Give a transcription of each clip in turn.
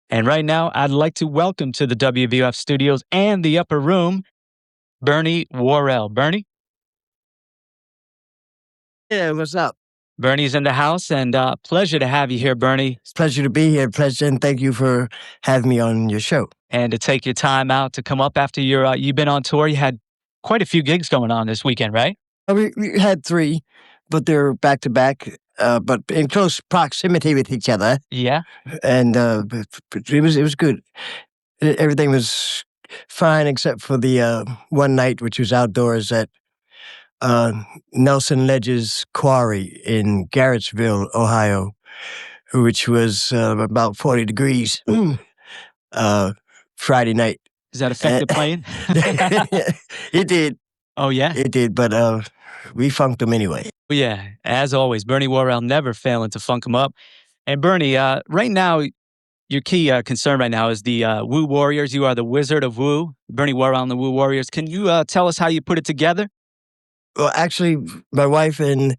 And right now, I'd like to welcome to the WVF studios and the upper room, Bernie Worrell. Bernie? Yeah, what's up? Bernie's in the house, and pleasure to have you here, Bernie. It's a pleasure to be here. Pleasure, and thank you for having me on your show. And to take your time out to come up after you've been on tour. You had quite a few gigs going on this weekend, right? We had 3, but they're back to back, but in close proximity with each other. Yeah. And but it was good. Everything was fine except for the one night, which was outdoors at Nelson Ledge's quarry in Garrettsville, Ohio, which was about 40 degrees Friday night. Does that affect the playing? It did. Oh, yeah? It did, but we funked them anyway. Yeah, as always, Bernie Worrell never failing to funk them up. And Bernie, right now, your key concern right now is the Woo Warriors. You are the Wizard of Woo, Bernie Worrell and the Woo Warriors. Can you tell us how you put it together? Well, actually, my wife and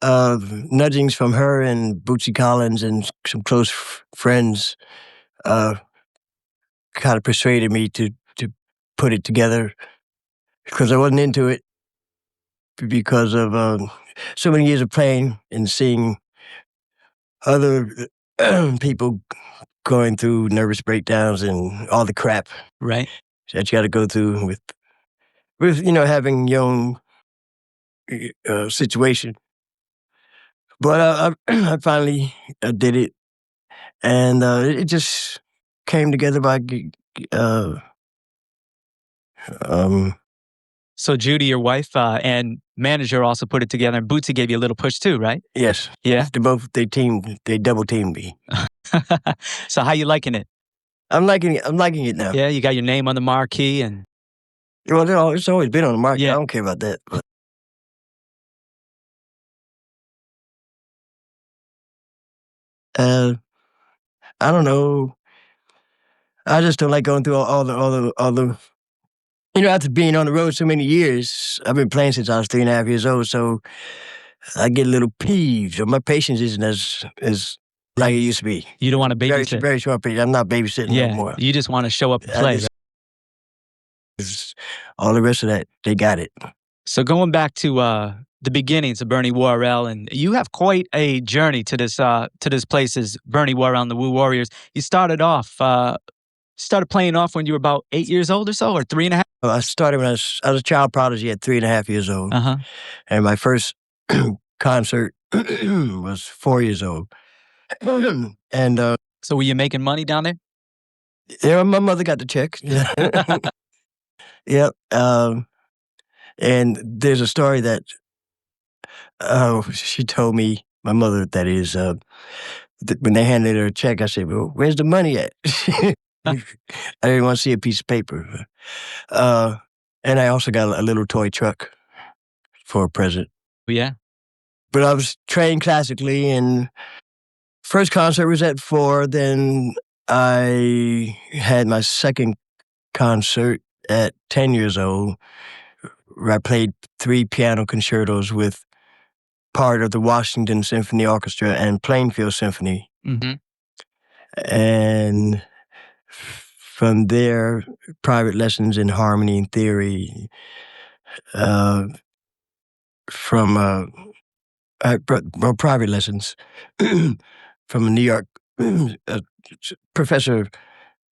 nudgings from her and Bootsy Collins and some close friends kind of persuaded me to put it together because I wasn't into it because of so many years of playing and seeing other people going through nervous breakdowns and all the crap Right. that you got to go through with having your own situation. But I finally did it, and it just came together by So Judy, your wife and manager, also put it together, and Bootsy gave you a little push too, right? yes. Yeah. They double teamed me. So how you liking it? I'm liking it now. Yeah, you got your name on the marquee, and Well, it's always been on the market. Yeah. I don't care about that. But I don't know. I just don't like going through all the. After being on the road so many years, I've been playing since I was 3.5 years old. So I get a little peeved. My patience isn't as like it used to be. you don't want to Very babysit. very short patience. I'm not babysitting no Yeah, more. you just want to show up and I play. just- all the rest of that, they got it. So going back to the beginnings of Bernie Worrell, and you have quite a journey to this place as Bernie Worrell and the Woo Warriors. You started playing off when you were about 8 years old or so, or 3.5. I started when I was a child prodigy at 3.5 years old. Uh-huh. And my first concert was 4 years old. And So were you making money down there? yeah, my mother got the check. Yep. And there's a story that she told me, my mother, that is, when they handed her a check, I said, "Well, where's the money at?" I didn't want to see a piece of paper. And I also got a little toy truck for a present. Yeah. But I was trained classically, and first concert was at 4. Then I had my second concert at 10 years old, where I played 3 piano concertos with part of the Washington Symphony Orchestra and Plainfield Symphony. Mm-hmm. And from there, private lessons in harmony and theory from private lessons from a New York Professor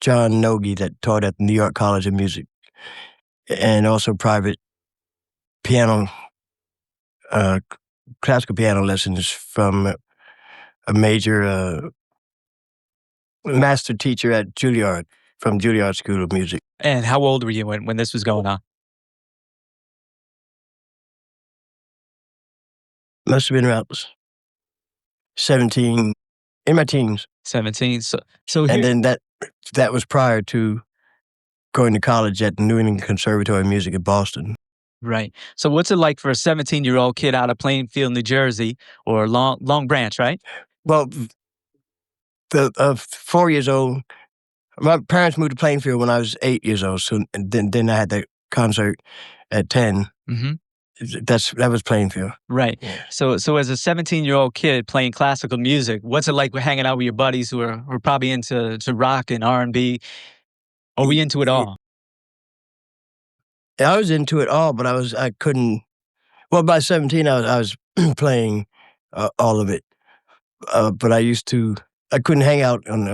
John Nogi that taught at the New York College of Music, and also private piano, classical piano lessons from a major master teacher at Juilliard, from Juilliard School of Music. And how old were you when this was going on? Must have been about 17, in my teens. 17. So And then that was prior to going to college at the New England Conservatory of Music in Boston. right. So what's it like for a 17-year-old kid out of Plainfield, New Jersey, or Long Branch, right? Well, the 4 years old, my parents moved to Plainfield when I was 8 years old. So then I had the concert at 10. Mm-hmm. that was Plainfield. Right. Yeah. So as a 17-year-old kid playing classical music, what's it like hanging out with your buddies who are probably into rock and R&B? Are we into it all? I was into it all, but I couldn't. Well, by 17, I was playing all of it. But I couldn't hang out on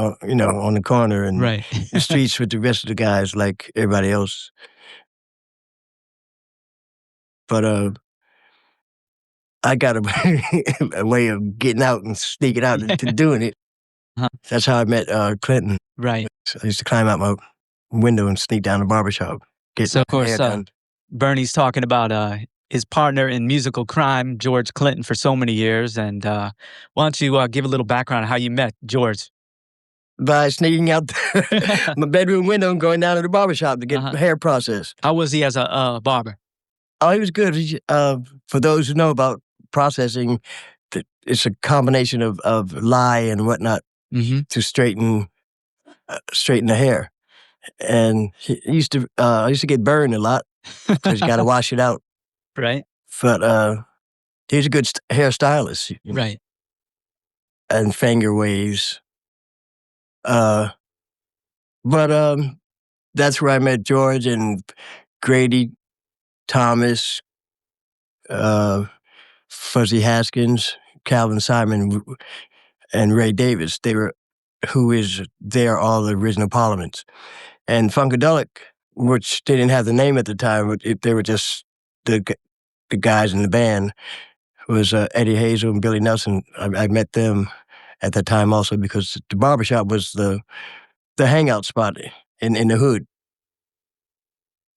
the corner and Right. the streets with the rest of the guys like everybody else. But I got a way of getting out and sneaking out and doing it. Uh-huh. That's how I met Clinton. Right. I used to climb out my window and sneak down the barbershop, get So of my course, hair done. Bernie's talking about his partner in musical crime, George Clinton, for so many years. And why don't you give a little background on how you met George? By sneaking out my bedroom window and going down to the barbershop to get Uh-huh. my hair processed. How was he as a barber? Oh, he was good. For those who know about processing, it's a combination of lye and whatnot Mm-hmm. to straighten the hair. And I used to get burned a lot because you got to wash it out. Right. But he's a good hairstylist. Right. And finger waves. But that's where I met George and Grady Thomas, Fuzzy Haskins, Calvin Simon, and Ray Davis. They are all the original Parliaments. And Funkadelic, which they didn't have the name at the time, but they were just the guys in the band, was Eddie Hazel and Billy Nelson. I met them at that time also because the barbershop was the hangout spot in the hood.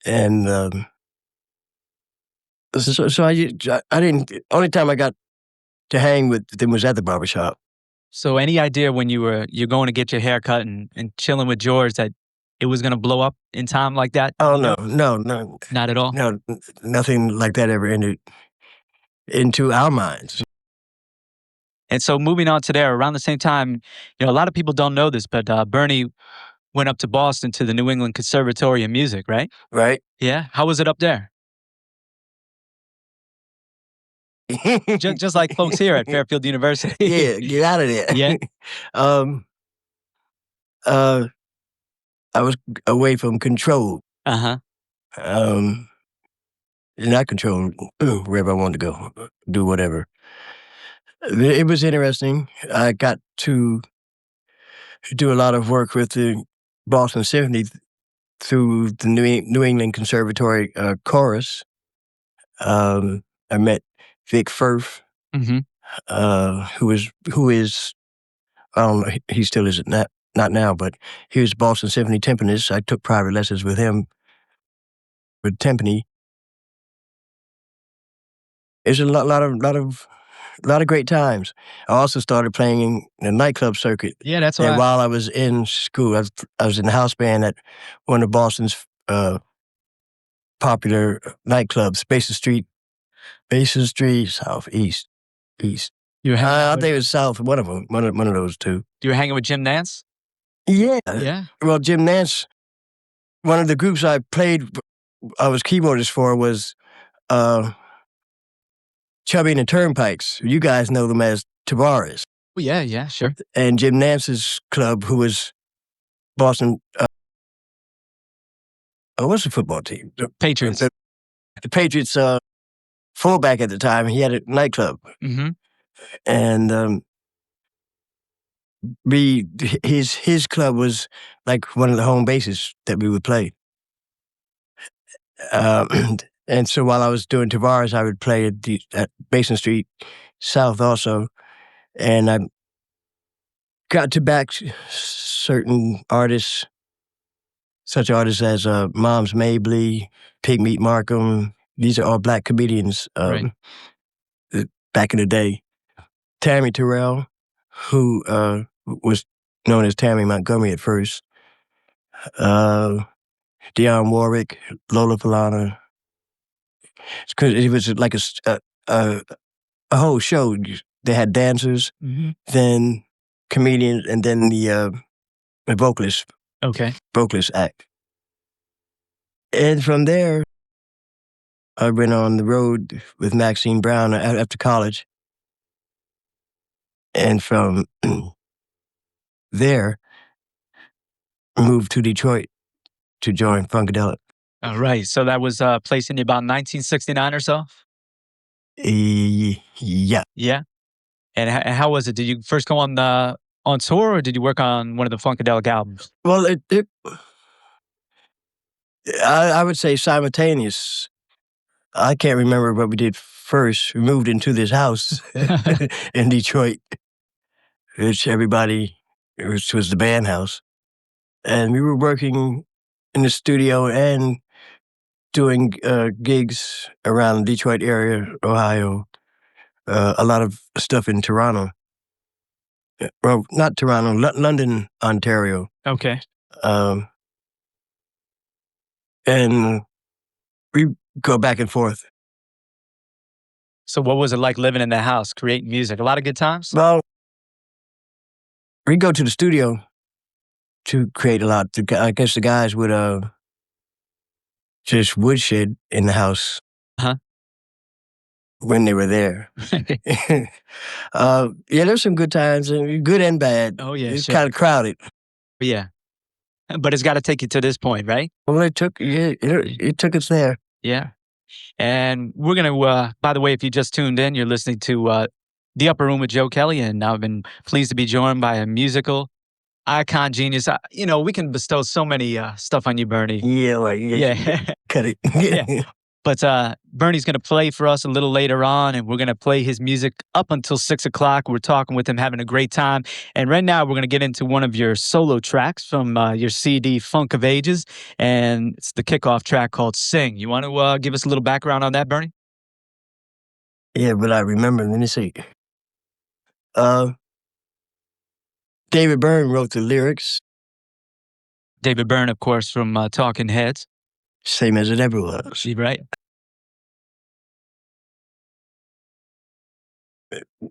And so I didn't. Only time I got to hang with them was at the barbershop. So any idea when you're going to get your hair cut and chilling with George that it was going to blow up in time like that? Oh, You know? no. Not at all? No, nothing like that ever entered into our minds. And so moving on to there, around the same time, a lot of people don't know this, but Bernie went up to Boston to the New England Conservatory of Music, right? Right? Yeah. How was it up there? Just like folks here at Fairfield University. Yeah, get out of there. Yeah. I was away from control. Uh-huh. Not control, wherever I wanted to go, do whatever. It was interesting. I got to do a lot of work with the Boston Symphony through the New England Conservatory chorus. I met Vic Firth, Mm-hmm. who is I don't know, he still isn't not now, but he was Boston Symphony timpanist. I took private lessons with him with timpani. It's a lot of great times. I also started playing in the nightclub circuit. Yeah, that's And right. while I was in school, I was in the house band at one of Boston's popular nightclubs, Basin Street, Southeast, East. You were I think it was South. One of them, one of those two. you were hanging with Jim Nance? Yeah. Yeah. Well, Jim Nance. One of the groups I was keyboardist for was Chubby and the Turnpikes. You guys know them as Tavares. Oh, yeah, sure. And Jim Nance's club, who was Boston. What's the football team? The Patriots. The Patriots fullback at the time. He had a nightclub, Mm-hmm. and his club was like one of the home bases that we would play. And so while I was doing Tavares, I would play at Basin Street South also, and I got to back certain artists, such artists as Moms Mabley, Pigmeat Markham. These are all black comedians Right. back in the day. Tammy Terrell, who was known as Tammy Montgomery at first. Dionne Warwick, Lola Falana. Because it was like a whole show. They had dancers, Mm-hmm. then comedians, and then the vocalist Okay. act. And from there, I went on the road with Maxine Brown after college. And from there, moved to Detroit to join Funkadelic. All right. So that was placed in about 1969 or so? Yeah. Yeah. And how was it? Did you first go on tour, or did you work on one of the Funkadelic albums? Well, I would say simultaneous. I can't remember what we did first. We moved into this house in Detroit, which was the band house. And we were working in the studio and doing gigs around the Detroit area, Ohio, a lot of stuff in Toronto. Well, not Toronto, London, Ontario. Okay. And we go back and forth. So what was it like living in the house, creating music? A lot of good times? Well, we go to the studio to create a lot. I guess the guys would just woodshed in the house when they were there. Yeah, there's some good times, good and bad. Oh, yeah, it's sure. kind of crowded. Yeah. But it's got to take you to this point, right? Well, it took us there. Yeah. And we're going to, by the way, if you just tuned in, you're listening to The Upper Room with Joe Kelley, and I've been pleased to be joined by a musical icon genius. We can bestow so many stuff on you, Bernie. Yeah, well, Yeah. Cut it. Yeah. But Bernie's going to play for us a little later on, and we're going to play his music up until 6 o'clock. We're talking with him, having a great time. And right now, we're going to get into one of your solo tracks from your CD, Funk of Ages. And it's the kickoff track called Sing. You want to give us a little background on that, Bernie? Yeah, but I remember, let me see. David Byrne wrote the lyrics. David Byrne, of course, from Talking Heads. Same as it ever was. Right.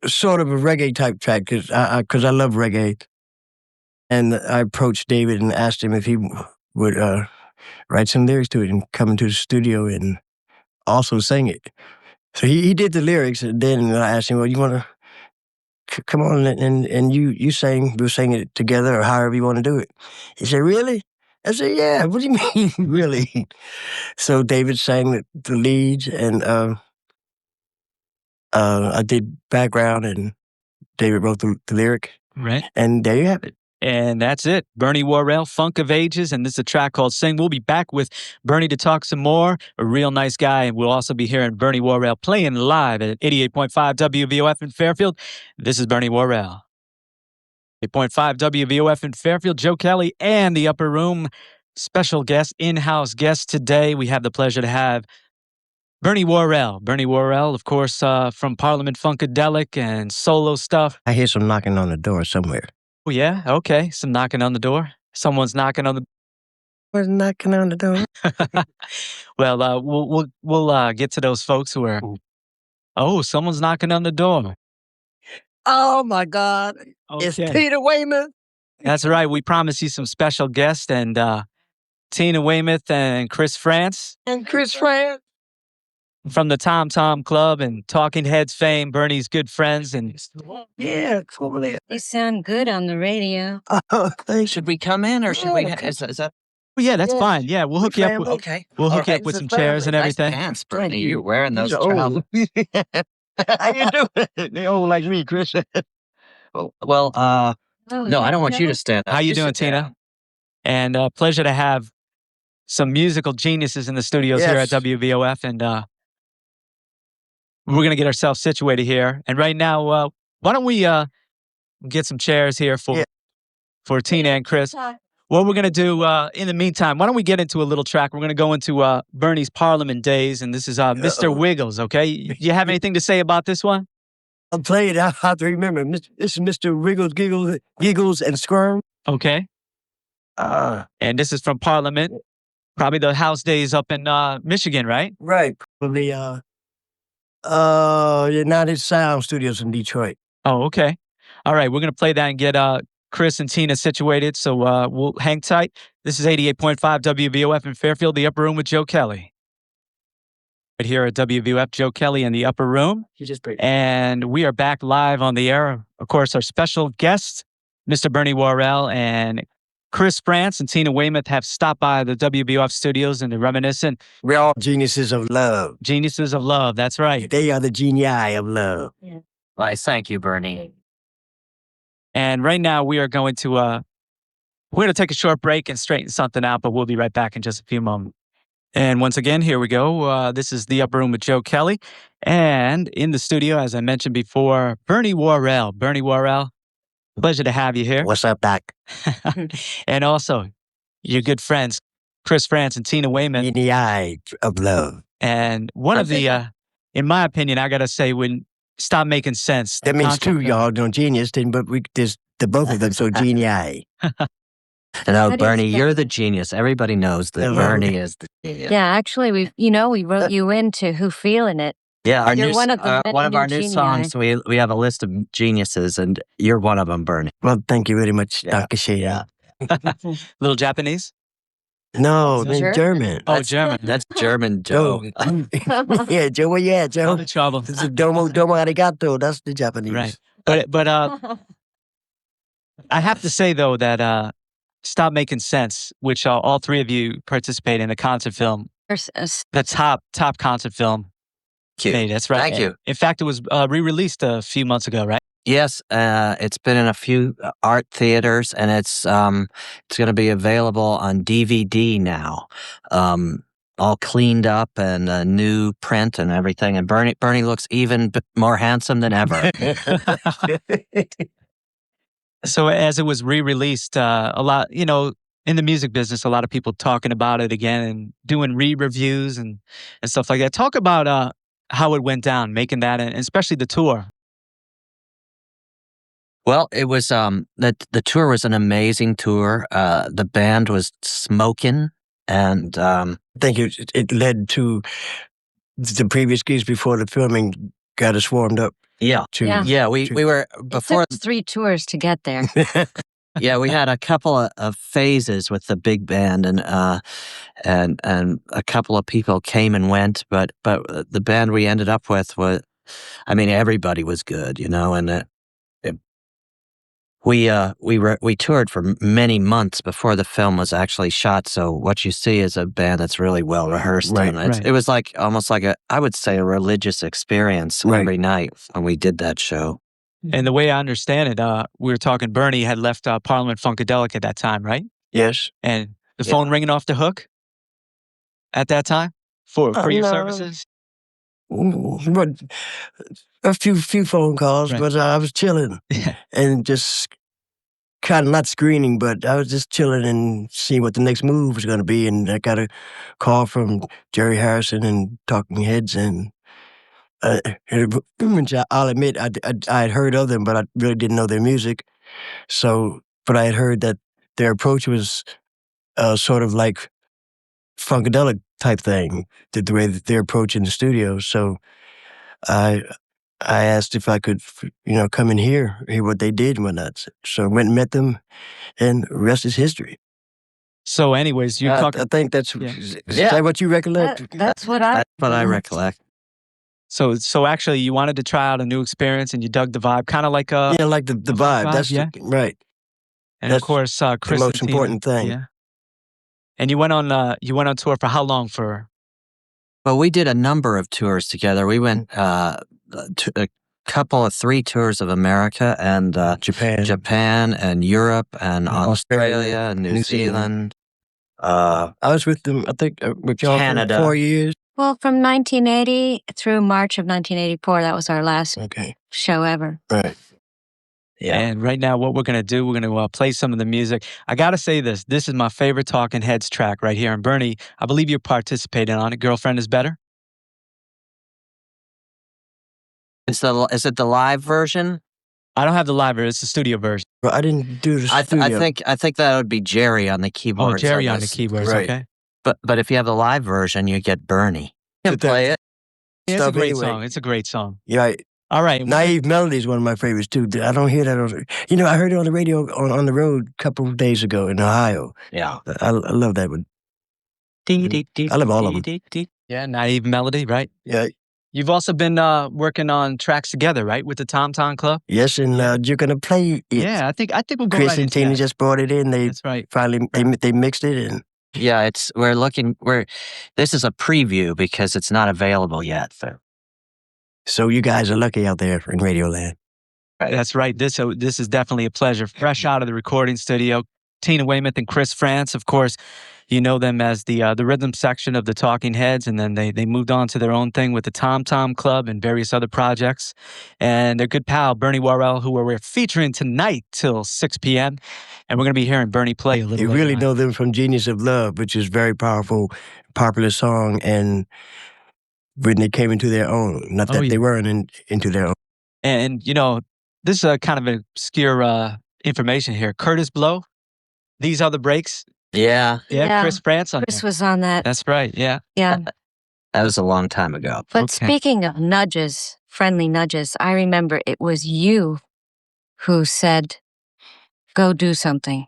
Sort of a reggae type track, because I love reggae. And I approached David and asked him if he would write some lyrics to it and come into the studio and also sing it. So he did the lyrics, and then I asked him, well, you want to come on and you sing, we'll sing it together or however you want to do it. He said, really? I said, yeah, what do you mean, really? So David sang the leads, and I did background, and David wrote the lyric. Right. And there you have it. And that's it. Bernie Worrell, Funk of Ages, and this is a track called Sing. We'll be back with Bernie to talk some more. A real nice guy, and we'll also be hearing Bernie Worrell playing live at 88.5 WVOF in Fairfield. This is Bernie Worrell. 8.5 WVOF in Fairfield, Joe Kelley and The Upper Room. Special guest, in-house guest today. We have the pleasure to have Bernie Worrell. Bernie Worrell, of course, from Parliament-Funkadelic and solo stuff. I hear some knocking on the door somewhere. Oh, yeah? Okay. Some knocking on the door. Someone's knocking on the... Who's knocking on the door? Well, we'll get to those folks who are... Oh, someone's knocking on the door. Oh, my God. Okay. It's Peter Weymouth. That's right. We promised you some special guests, and Tina Weymouth and Chris Frantz. And Chris Frantz. From the Tom Tom Club and Talking Heads fame, Bernie's good friends. And yeah, totally. You sound good on the radio. Should we come in, or should we? Is that? Oh, yeah, that's fine. Yeah, we'll hook you up. Okay, we'll hook you up with some chairs and everything. Nice pants, Bernie. You're wearing those trousers. How you doing? They old like me, Chris. Well, no, I don't want you to stand up. How you doing, Tina? Down. And pleasure to have some musical geniuses in the studios here at WVOF, and we're going to get ourselves situated here. And right now, why don't we get some chairs here for Tina and Chris. What we're going to do in the meantime, why don't we get into a little track? We're going to go into Bernie's Parliament days, and this is Mr. Wiggles, okay? You have anything to say about this one? I'll play it. I have to remember. This is Mr. Wiggles, Giggles, and Squirm. Okay. And this is from Parliament. Probably the house days up in Michigan, right? Right. Probably United Sound Studios in Detroit. Oh, okay. All right, we're going to play that and get Chris and Tina situated, so we'll hang tight. This is 88.5 WVOF in Fairfield, The Upper Room with Joe Kelley. here at WVUF. Joe Kelley in the upper room. And we are back live on the air. Of course, our special guests, Mr. Bernie Worrell and Chris Frantz and Tina Weymouth have stopped by the WVUF studios and they're reminiscent. We're all geniuses of love. Geniuses of love, that's right. They are the genii of love. Yeah. Why, thank you, Bernie. And right now we are going to take a short break and straighten something out, but we'll be right back in just a few moments. And once again, here we go. This is the upper room with Joe Kelley. And in the studio, as I mentioned before, Bernie Worrell. Bernie Worrell, pleasure to have you here. What's up, Doc? And also, your good friends, Chris Frantz and Tina Weymouth. Genii of love. And one of the, in my opinion, I got to say, when Stop Making Sense. That means two, y'all. No genius, but there's the both of them, so genii. No, That is Bernie, you're very- the genius. Everybody knows that Hello. Bernie is the genius. Yeah, actually, we wrote you into Who Feeling It. Yeah, our You're new, one of the one of new our new genii. songs, we have a list of geniuses, and you're one of them, Bernie. Well, thank you very much, Yeah. Dr. Shea. Yeah. Little Japanese? No, That's in German. Oh, German. That's German, Joe. Yeah, Joe, where you at, No Joe? trouble. This is domo arigato. That's the Japanese. Right. But I have to say, though, that Stop Making Sense, which all three of you participate in, the concert film, the top concert film Thank you. made. That's right. Thank you. In fact, it was re-released a few months ago, right? Yes, it's been in a few art theaters, and it's going to be available on DVD now, all cleaned up and a new print and everything. And Bernie looks even more handsome than ever. So as it was re-released, a lot, in the music business, a lot of people talking about it again and doing re-reviews and stuff like that. Talk about how it went down, making that, and especially the tour. Well, it was the tour was an amazing tour. The band was smoking, and I think it led to the previous gigs before the filming got us warmed up. yeah, Yeah. we were It before. took 3 tours to get there. Yeah, we had a couple of phases with the big band, and a couple of people came and went, but the band we ended up with was, I mean, everybody was good, and we toured for many months before the film was actually shot. So what you see is a band that's really well rehearsed, Right, and it was like almost like I would say a religious experience Right. every night when we did that show. And the way I understand it, we were talking, Bernie had left Parliament-Funkadelic at that time, right? Yes. And the phone ringing off the hook at that time for your no. services? But a few phone calls, Right. but I was chilling and just kind of not screening, but I was just chilling and seeing what the next move was going to be. And I got a call from Jerry Harrison and Talking Heads, and which I'll admit I had heard of them, but I really didn't know their music. So, but I had heard that their approach was sort of like Funkadelic type thing, the way that they're approaching the studio. So I asked if I could, come in here, hear what they did and whatnot. So I went and met them, and the rest is history. So anyways, you're I talking, think that's, Yeah. is that what you recollect? That's what I. That's what I recollect. so actually you wanted to try out a new experience and you dug the vibe, kind of like Yeah, like the vibe. vibe, That's yeah. right. and of that's course, Chris the most and Tina, important thing. Yeah. And you went on tour for how long? For Well, we did a number of tours together. We went to a couple of 3 tours of America and Japan and Europe and Australia and New Zealand. I was with them, I think, with y'all Canada. for 4 years. Well, from 1980 through March of 1984, that was our last Okay, show ever. right. Yeah. And right now, what we're going to do, we're going to play some of the music. I got to say this. This is my favorite Talking Heads track right here. And Bernie, I believe you're participating on it. Girlfriend is Better? Is it the live version? I don't have the live version. It's the studio version. Well, I didn't do the I studio. think that would be Jerry on the Oh, keyboards. Jerry on the this. keyboards. Right. Okay. But if you have the live version, you get Bernie. You can But that- play it. Yeah, it's a Stuff great anyway. song. It's a great song. Yeah, All right. Naive Melody is one of my favorites too. I don't hear that on. I heard it on the radio on the road a couple of days ago in Ohio. Yeah. I love that one. I love all of them. Yeah, naive melody, right? Yeah. You've also been working on tracks together, right, with the Tom Tom Club? Yes, and you're gonna play it. Yeah, I think we'll go Chris right and into Tina that. just brought it in. They That's right. finally they mixed it, and Yeah, this is a preview because it's not available yet. so you guys are lucky out there in Radioland. That's right. This is definitely a pleasure. Fresh out of the recording studio, Tina Weymouth and Chris Frantz, of course. You know them as the rhythm section of the Talking Heads, and then they moved on to their own thing with the Tom Tom Club and various other projects. And their good pal Bernie Worrell, who we're featuring tonight till 6 p.m. And we're going to be hearing Bernie play a little. You later really on. know them from Genius of Love, which is very powerful, popular song, and when they came into their own, not that they weren't into their own. And you know, this is kind of obscure information here. Curtis Blow, These Are the Breaks. Yeah, Yeah. Chris Frantz on Chris there. was on that. That's right. Yeah. Yeah. that was a long time ago. But Okay. speaking of nudges, friendly nudges, I remember it was you who said, go do something.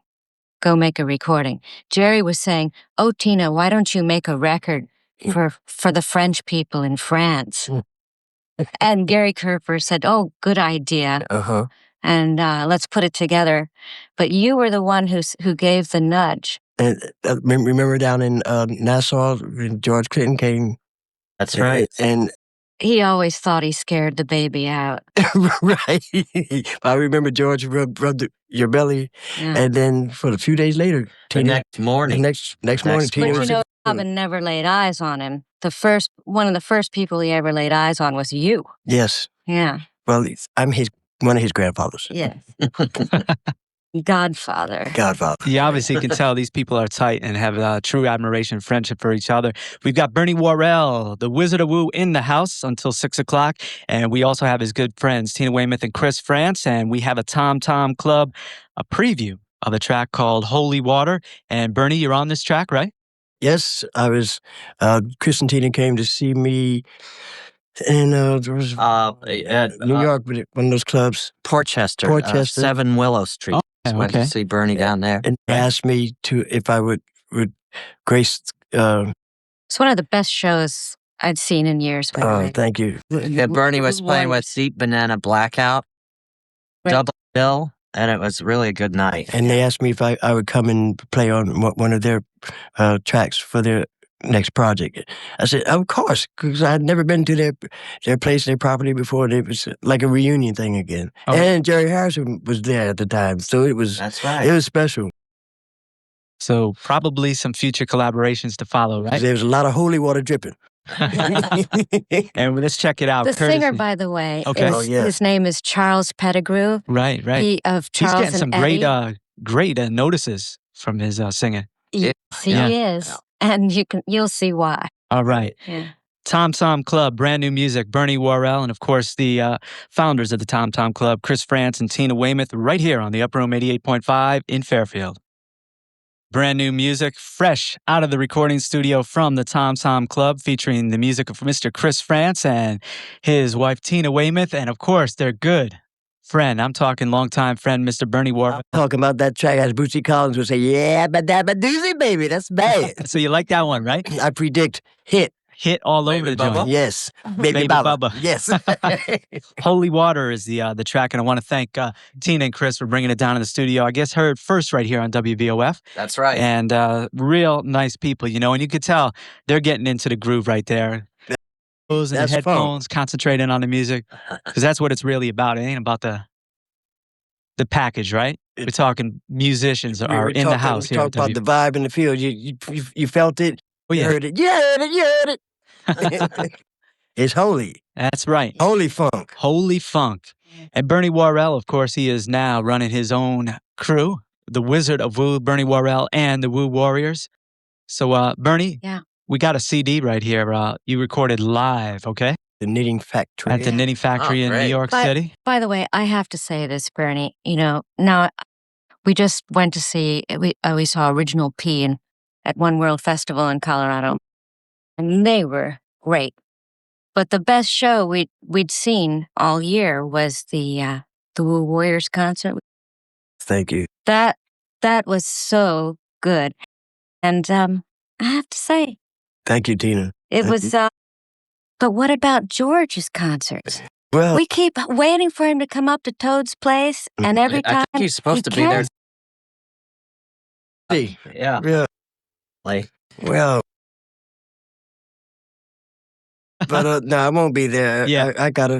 Go make a recording. Jerry was saying, oh, Tina, why don't you make a record for the French people in France? And Gary Kerper said, oh, good idea. Uh-huh. And let's put it together. But you were the one who gave the nudge. And remember down in Nassau when George Clinton came? That's right. And He always thought he scared the baby out. right. I remember George rubbed your belly, Yeah. and then for a few days later, The Tina, next morning. next morning, Tina But was you know, Robin never laid eyes on him. One of the first people he ever laid eyes on was you. yes. Yeah. Well, I'm one of his grandfathers. Yes. Godfather. Godfather. You obviously can tell these people are tight and have true admiration and friendship for each other. We've got Bernie Worrell, the Wizard of Woo, in the house until 6 o'clock. And we also have his good friends, Tina Weymouth and Chris Frantz. And we have a Tom Tom Club, a preview of a track called Holy Water. And Bernie, you're on this track, right? Yes, I was. Chris and Tina came to see me in there was New York, but one of those clubs, Portchester, 7 Willow Street. Went to see Bernie down there. and asked me if I would grace. It's one of the best shows I'd seen in years. by the way. Thank you. Yeah, Bernie was playing with Deep Banana Blackout, Right. double bill, and it was really a good night. And they asked me if I would come and play on one of their tracks for their next project. I said, of course, because I had never been to their place, their property before. It was like a reunion thing again. Oh. And Jerry Harrison was there at the time, so it was That's right. it was special. So probably some future collaborations to follow, right? There was a lot of holy water dripping. And let's check it out. The Courtesy- singer, by the way, Okay. Oh, yeah. his name is Charles Pettigrew. Right. He of Charles He's getting some and Eddie. great notices from his singing. Yes, he Yeah. is, and you'll see why. All right. Yeah. Tom Tom Club, brand new music, Bernie Worrell, and of course the founders of the Tom Tom Club, Chris Frantz and Tina Weymouth, right here on the Upper Room 88.5 in Fairfield. Brand new music, fresh out of the recording studio from the Tom Tom Club, featuring the music of Mr. Chris Frantz and his wife Tina Weymouth, and of course their good friend, I'm talking longtime friend, Mr. Bernie Worrell. Talking about that track, as Bootsy Collins would say, yeah, but that doozy, baby, that's bad. So you like that one, right? I predict hit. Hit all over the joint. Yes, baby, Baby Baba. Bubba. Yes. Holy Water is the track, and I want to thank Tina and Chris for bringing it down in the studio. I guess heard first right here on WVOF. That's right. And real nice people, you know, and you could tell they're getting into the groove right there. And the That's headphones, concentrating on the music, because that's what it's really about. It ain't about the package, right? We're talking musicians are in the house we here. talk about the vibe in the field. You felt it. Oh, You yeah. heard it. You heard it. You heard it. It's holy. That's right. Holy funk. Holy Funk. And Bernie Worrell, of course, he is now running his own crew, the Wizard of Woo, Bernie Worrell and the Woo Warriors. So, Bernie, Yeah. we got a CD right here. You recorded live, okay? The Knitting Factory. At the Knitting Factory in New great. York But- City. By the way, I have to say this, Bernie. You know, now we just went to see. We saw Original P at One World Festival in Colorado, and they were great. But the best show we'd seen all year was the Woo Warriors concert. Thank you. That was so good, and I have to say, Thank you, Tina. It was, but what about George's concerts? Well, We keep waiting for him to come up to Toad's place, and every I time think he's supposed to be there. Yeah. yeah, Like, well, but no, I won't be there. Yeah. I've got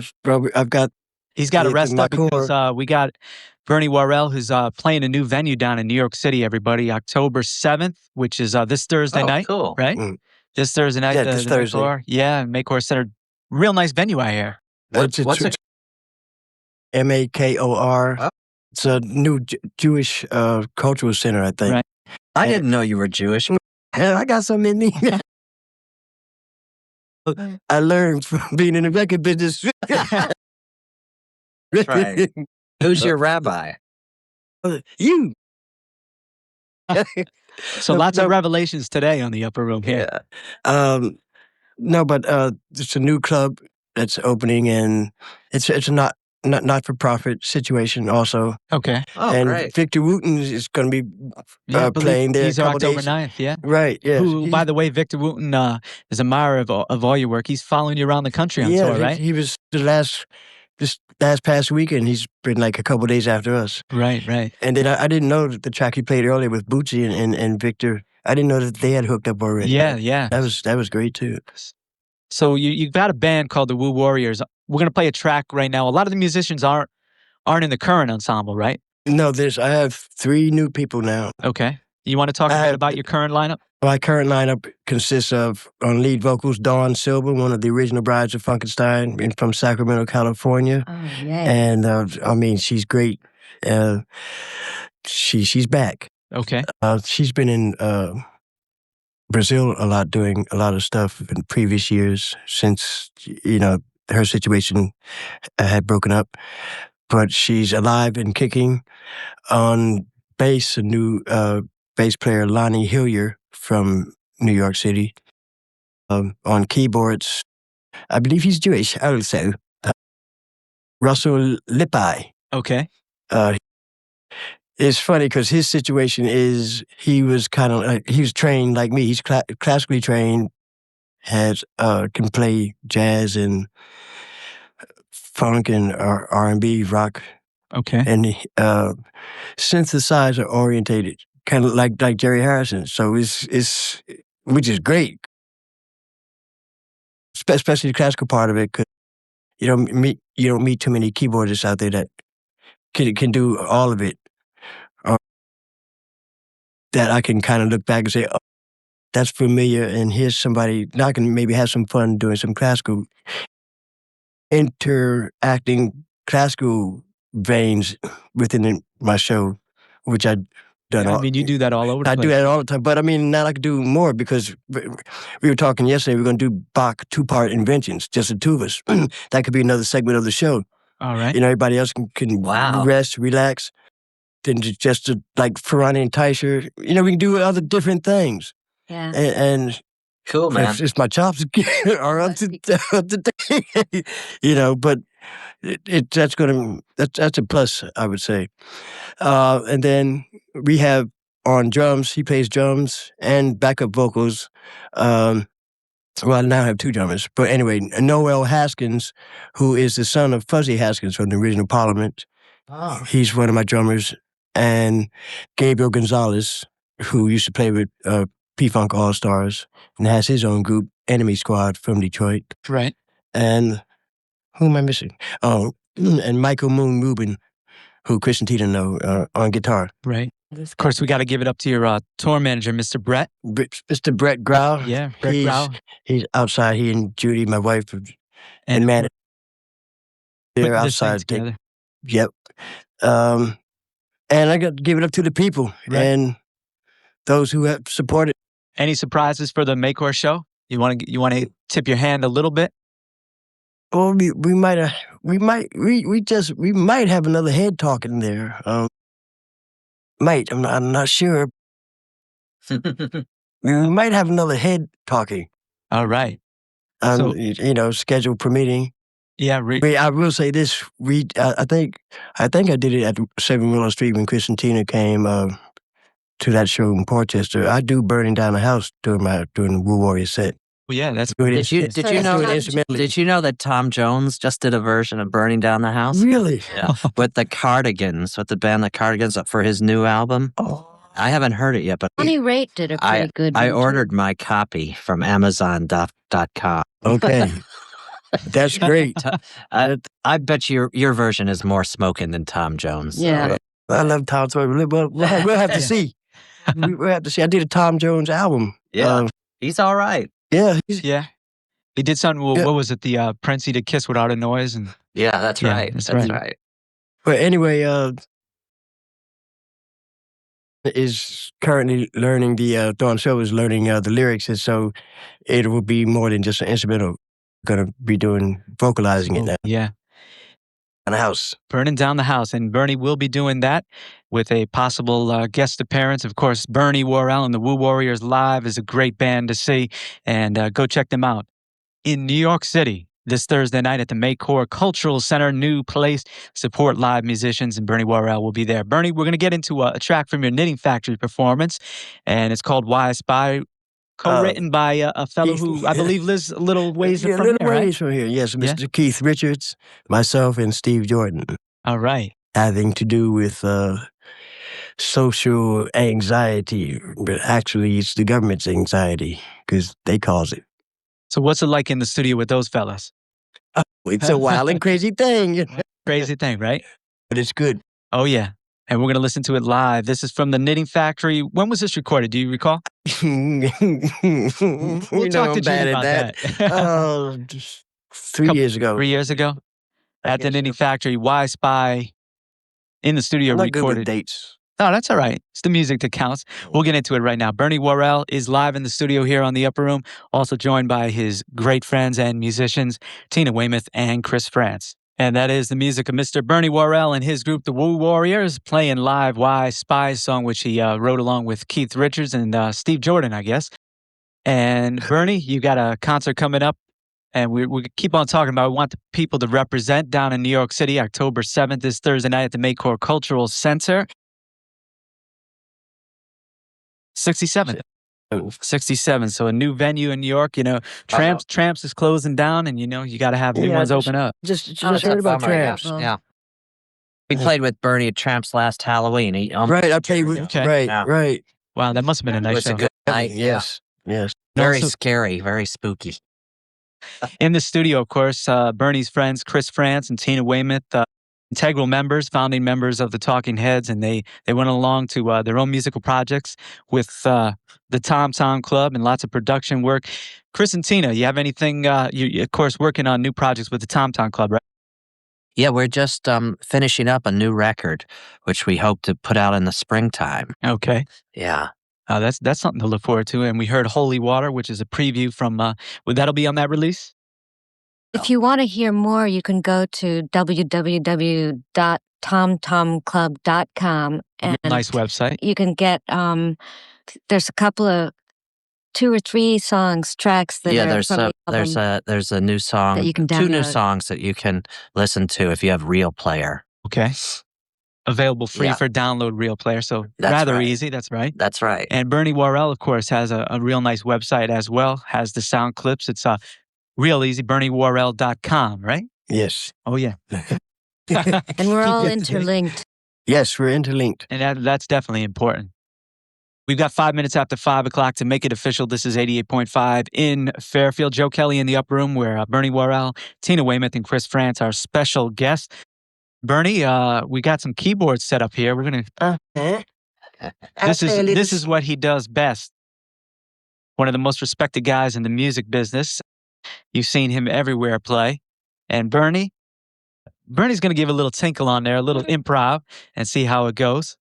He's got to It's rest in my up because core. we got Bernie Worrell, who's playing a new venue down in New York City, everybody, October 7th, which is this Thursday night, cool. right? Mm. This Thursday night, Yeah, the this Thursday. Maycor. Yeah, Maycor Center. Real nice venue, I hear. What's it? Makor. Oh. It's a new Jewish cultural center, I think. Right. I didn't know you were Jewish. Hell, I got something in me. I learned from being in the record business. Right. Who's your rabbi? You. So lots of revelations today on the Upper Room here. No, but it's a new club that's opening, and it's a not for profit situation also. Okay. Oh, and great. Victor Wooten is going to be Yeah, I believe playing there. he's a there couple October days. 9th, yeah. Right. Yeah. Who, by the way, Victor Wooten is a admirer of all your work. He's following you around the country on tour, right? He was this last past weekend. He's been like a couple days after us. Right. And then I didn't know that the track he played earlier with Bootsy and Victor. I didn't know that they had hooked up already. Yeah. That was great too. So you've got a band called the Woo Warriors. We're gonna play a track right now. A lot of the musicians aren't in the current ensemble, right? No, I have 3 new people now. Okay. You want to talk a bit about your current lineup? My current lineup consists of, on lead vocals, Dawn Silver, one of the original brides of Funkenstein, and from Sacramento, California. Oh, yeah. And I mean, she's great. She's back. Okay. She's been in Brazil a lot, doing a lot of stuff in previous years since, her situation had broken up. But she's alive and kicking. On bass, a new bass player, Lonnie Hillier from New York City. On keyboards, I believe he's Jewish also, Russell Lippi. Okay. It's funny because his situation is he was trained like me. He's classically trained, can play jazz and funk and R&B, rock. Okay. And synthesizer orientated, kind of like Jerry Harrison. So it's which is great, especially the classical part of it. Cause you don't meet too many keyboardists out there that can do all of it. That I can kind of look back and say, oh, that's familiar, and here's somebody now I can maybe have some fun doing some classical, interacting classical veins within my show, which I've done. I mean, you do that all over the place. I do that all the time, but I mean, now I can do more because we were talking yesterday, we're going to do Bach 2-part inventions, just the 2 of us. That could be another segment of the show. All right. Everybody else can Wow. rest, relax. Then just like Ferrani and Teicher, we can do other different things. Yeah. And Cool, man. if my chops are up to date, but that's a plus, I would say. And then we have on drums, he plays drums and backup vocals. Well, I now have 2 drummers. But anyway, Noel Haskins, who is the son of Fuzzy Haskins from the original Parliament. Oh. He's one of my drummers. And Gabriel Gonzalez, who used to play with P-Funk All-Stars and has his own group, Enemy Squad from Detroit. Right. And who am I missing? Oh, and Michael Moon Rubin, who Chris and Tina know, on guitar. Right. Of course, we got to give it up to your tour manager, Mr. Brett. Mr. Brett Grau. Yeah, Brett Grau. He's outside. He and Judy, my wife, and man, they're Putting this thing outside. together. Yep. And I got to give it up to the people and those who have supported. Any surprises for the Maycor show? You want to tip your hand a little bit? Well, we might have another head talking there. I'm not sure. We might have another head talking. All right. Schedule permitting. Yeah. I will say this. I think I did it at 7 Willow Street when Chris and Tina came to that show in Portchester. I do Burning Down the House during the Woo Warrior set. Well, yeah, that's Do it Did you instru- did So you it's know do it not- instrumentally. did you know that Tom Jones just did a version of "Burning Down the House"? Really? Yeah, with the Cardigans, with the band the Cardigans for his new album. Oh, I haven't heard it yet, but Bonnie Raitt did a pretty good I one, too. ordered my copy from Amazon.com. okay. That's great. I bet your version is more smoking than Tom Jones. So. Yeah. I love Tom Jones. We'll have to see. We'll have to see. I did a Tom Jones album. Yeah. He's all right. Yeah. yeah. He did something. Yeah. What was it? The Prince, he did "Kiss Without a Noise," and Yeah, that's Yeah, right. that's That's right. right. But anyway, is currently learning the Dawn Silver is learning the lyrics, and so it will be more than just an instrumental. Gonna be doing vocalizing it now yeah, in the house. burning down the house. And Bernie will be doing that with a possible guest appearance. Of course, Bernie Worrell and the Woo Warriors Live is a great band to see, and go check them out in New York City this Thursday night at the Maycore Cultural Center, new place. Support live musicians, and Bernie Worrell will be there. Bernie, we're going to get into a track from your Knitting Factory performance, and it's called "Why I Spy," co-written by a fellow who I believe lives a little ways Yeah, from little here, right? ways from here. Yes, Yeah. Mr. Keith Richards, myself, and Steve Jordan, All right. having to do with social anxiety, but actually it's the government's anxiety because they cause it. So what's it like in the studio with those fellas? It's a wild and crazy thing, you know? Crazy thing, right? But it's good. Oh, yeah. And we're going to listen to it live. This is from the Knitting Factory. When was this recorded? Do you recall? We'll We'll talk to Gene about that. Just 3 years ago. 3 years ago I at the guess Knitting so. Factory. Why Spy in the studio I'm not good with recorded. dates. No, that's all right. It's the music that counts. We'll get into it right now. Bernie Worrell is live in the studio here on the Upper Room, also joined by his great friends and musicians, Tina Weymouth and Chris Frantz. And that is the music of Mr. Bernie Worrell and his group, the Woo Warriors, playing live Why Spy song, which he wrote along with Keith Richards and Steve Jordan, I guess. And Bernie, you got a concert coming up, and we keep on talking about. We want the people to represent down in New York City, October 7th, this Thursday night at the Maycore Cultural Center. 67. 67. So a new venue in New York. You know, Tramps is closing down, and you got to have new Yeah, ones just- open up. Just That's a heard about bummer, Tramps. Well, Yeah. We played with Bernie at Tramps last Halloween. Right, I played with, Okay. right, Yeah. right. Wow, that must have been a It nice was show. a good night. Yes, yes. Very Also- scary, very spooky. In the studio, of course, Bernie's friends, Chris Frantz and Tina Weymouth, integral members, founding members of the Talking Heads, and they went along to their own musical projects with the Tom Tom Club and lots of production work. Chris and Tina, you have anything, you of course, working on new projects with the Tom Tom Club, right? Yeah, we're just finishing up a new record, which we hope to put out in the springtime. Okay. Yeah. That's something to look forward to. And we heard Holy Water, which is a preview from, that'll be on that release? If you want to hear more, you can go to www.tomtomclub.com and Nice website. you can get there's a couple of 2 or 3 tracks that Yeah, are there's from a the album. there's a new song, that you can 2 new download. songs that you can listen to if you have Real Player. Okay. Available free Yeah. for download, Real Player. So That's rather right. easy. That's right. That's right. And Bernie Worrell, of course, has a real nice website as well, has the sound clips. It's real easy, BernieWorrell.com, right? Yes. Oh, yeah. And we're all interlinked. Yes, we're interlinked. And that's definitely important. We've got 5 minutes after 5 o'clock to make it official. This is 88.5 in Fairfield. Joe Kelley in the Upper Room, where Bernie Worrell, Tina Weymouth, and Chris Frantz are special guests. Bernie, we got some keyboards set up here. We're gonna. This is what he does best. One of the most respected guys in the music business. You've seen him everywhere play. And Bernie's going to give a little tinkle on there, a little improv, and see how it goes.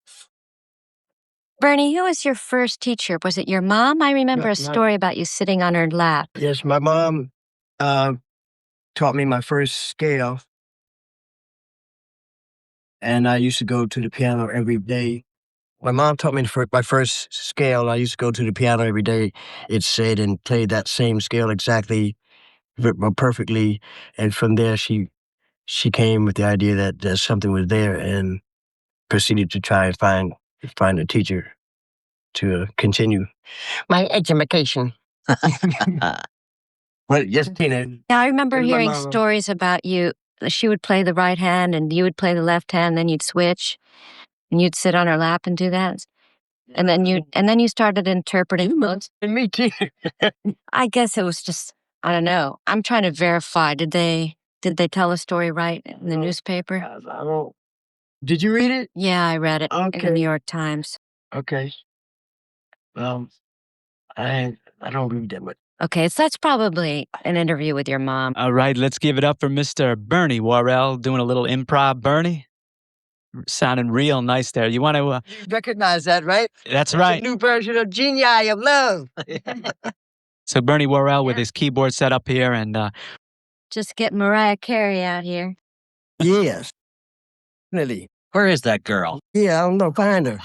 Bernie, who was your first teacher? Was it your mom? I remember a story about you sitting on her lap. Yes, my mom taught me my first scale. And I used to go to the piano every day. My mom taught me my first scale. I used to go to the piano every day, it said, and play that same scale exactly, perfectly. And from there, she came with the idea that something was there and proceeded to try and find a teacher to continue my education. Well, yes, Tina. Yeah, I remember And my hearing mama. stories about you. She would play the right hand and you would play the left hand, then you'd switch and you'd sit on her lap and do that. And then you started interpreting notes. And me too. I guess it was just, I don't know. I'm trying to verify. Did they tell the story right in the newspaper? I don't. Did you read it? Yeah, I read it in the Okay. New York Times. Okay. I don't read that much. Okay, so that's probably an interview with your mom. All right, let's give it up for Mr. Bernie Worrell doing a little improv. Bernie, sounding real nice there. You want to? You recognize that, right? That's It's right. a new version of Genie of Love. So Bernie Worrell with his keyboard set up here, and Just get Mariah Carey out here. Yes. Really. Where is that girl? Yeah, I don't know. Find her.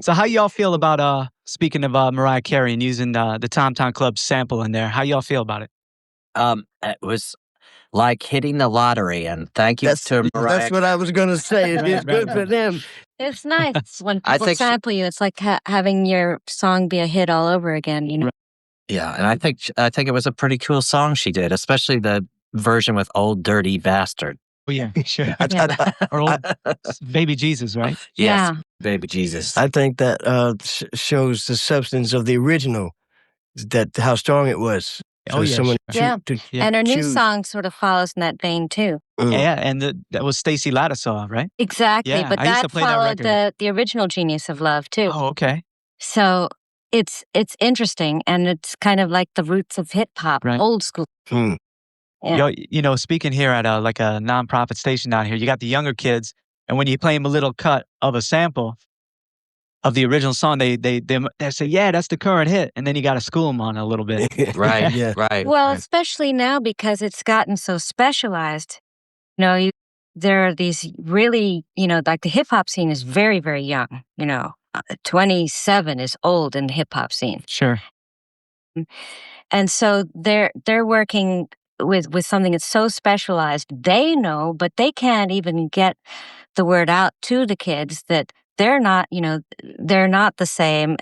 so how y'all feel about speaking of Mariah Carey and using the Tom Tom Club sample in there? How y'all feel about it? It was like hitting the lottery, and thank you to Mariah. That's what I was going to say. Right, It's good right, for them. It's nice when I people think sample you. It's like having your song be a hit all over again, you know? Right. Yeah, and I think it was a pretty cool song she did, especially the version with "Old Dirty Bastard." Oh yeah, sure. Or old Baby Jesus, right? Yes, Yeah. baby Jesus. I think that shows the substance of the original, that how strong it was. Oh, yeah, someone sure. Yeah. Yeah. And her new choose- song sort of follows in that vein too. Yeah, and that was Stacey Lattisaw, right? Exactly. Yeah, but I used to that play that followed record. the original Genius of Love too. Oh, okay. So it's interesting, and it's kind of like the roots of hip hop, Right. old school. Hmm. Yeah. Speaking here at like a nonprofit station down here, you got the younger kids, and when you play them a little cut of a sample of the original song, they say, "Yeah, that's the current hit," and then you got to school them on it a little bit. Right, Yeah. right. Well, right. especially now because it's gotten so specialized. You know, there are these really, like the hip hop scene is very, very young. 27 is old in the hip hop scene. Sure. And so they're working with something that's so specialized. They know, but they can't even get the word out to the kids that they're not the same.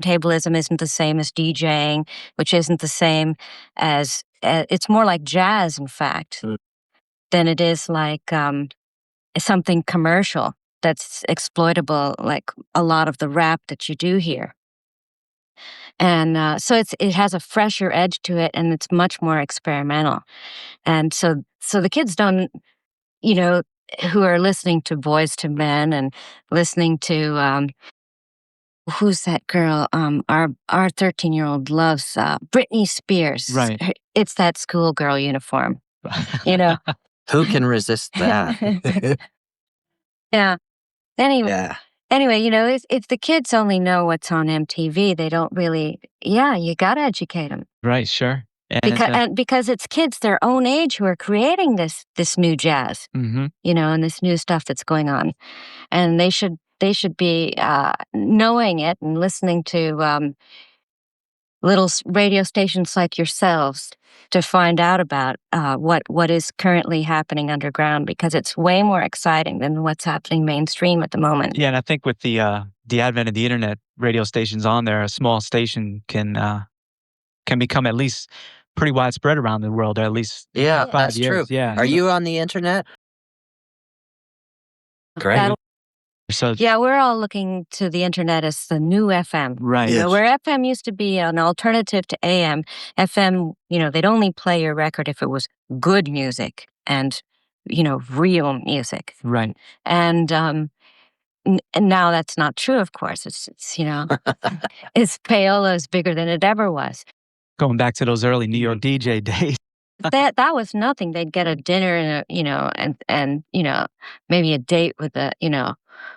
Tablism isn't the same as DJing, which isn't the same as it's more like jazz, in fact, than it is like something commercial that's exploitable, like a lot of the rap that you do here. And so it has a fresher edge to it, and it's much more experimental. And so the kids don't, who are listening to Boys to Men and listening to who's that girl? Our 13-year-old loves Britney Spears. Right. It's that schoolgirl uniform. Who can resist that? Yeah. Anyway. Yeah. Anyway, if the kids only know what's on MTV, they don't really. Yeah, you got to educate them. Right. Sure. And Because it's kids their own age who are creating this new jazz, mm-hmm. And this new stuff that's going on, and they should be knowing it and listening to little radio stations like yourselves to find out about what is currently happening underground, because it's way more exciting than what's happening mainstream at the moment. Yeah, and I think with the advent of the internet, radio stations on there, a small station can become at least pretty widespread around the world, or at least 5 that's years. true. Yeah. Are you on the internet? Great. That'll- So Yeah, we're all looking to the internet as the new FM. right. Yes. Where FM used to be an alternative to AM, FM, they'd only play your record if it was good music and, real music. Right. And now that's not true, of course. It's it's payola is bigger than it ever was. Going back to those early New York DJ days. That was nothing. They'd get a dinner and and maybe a date with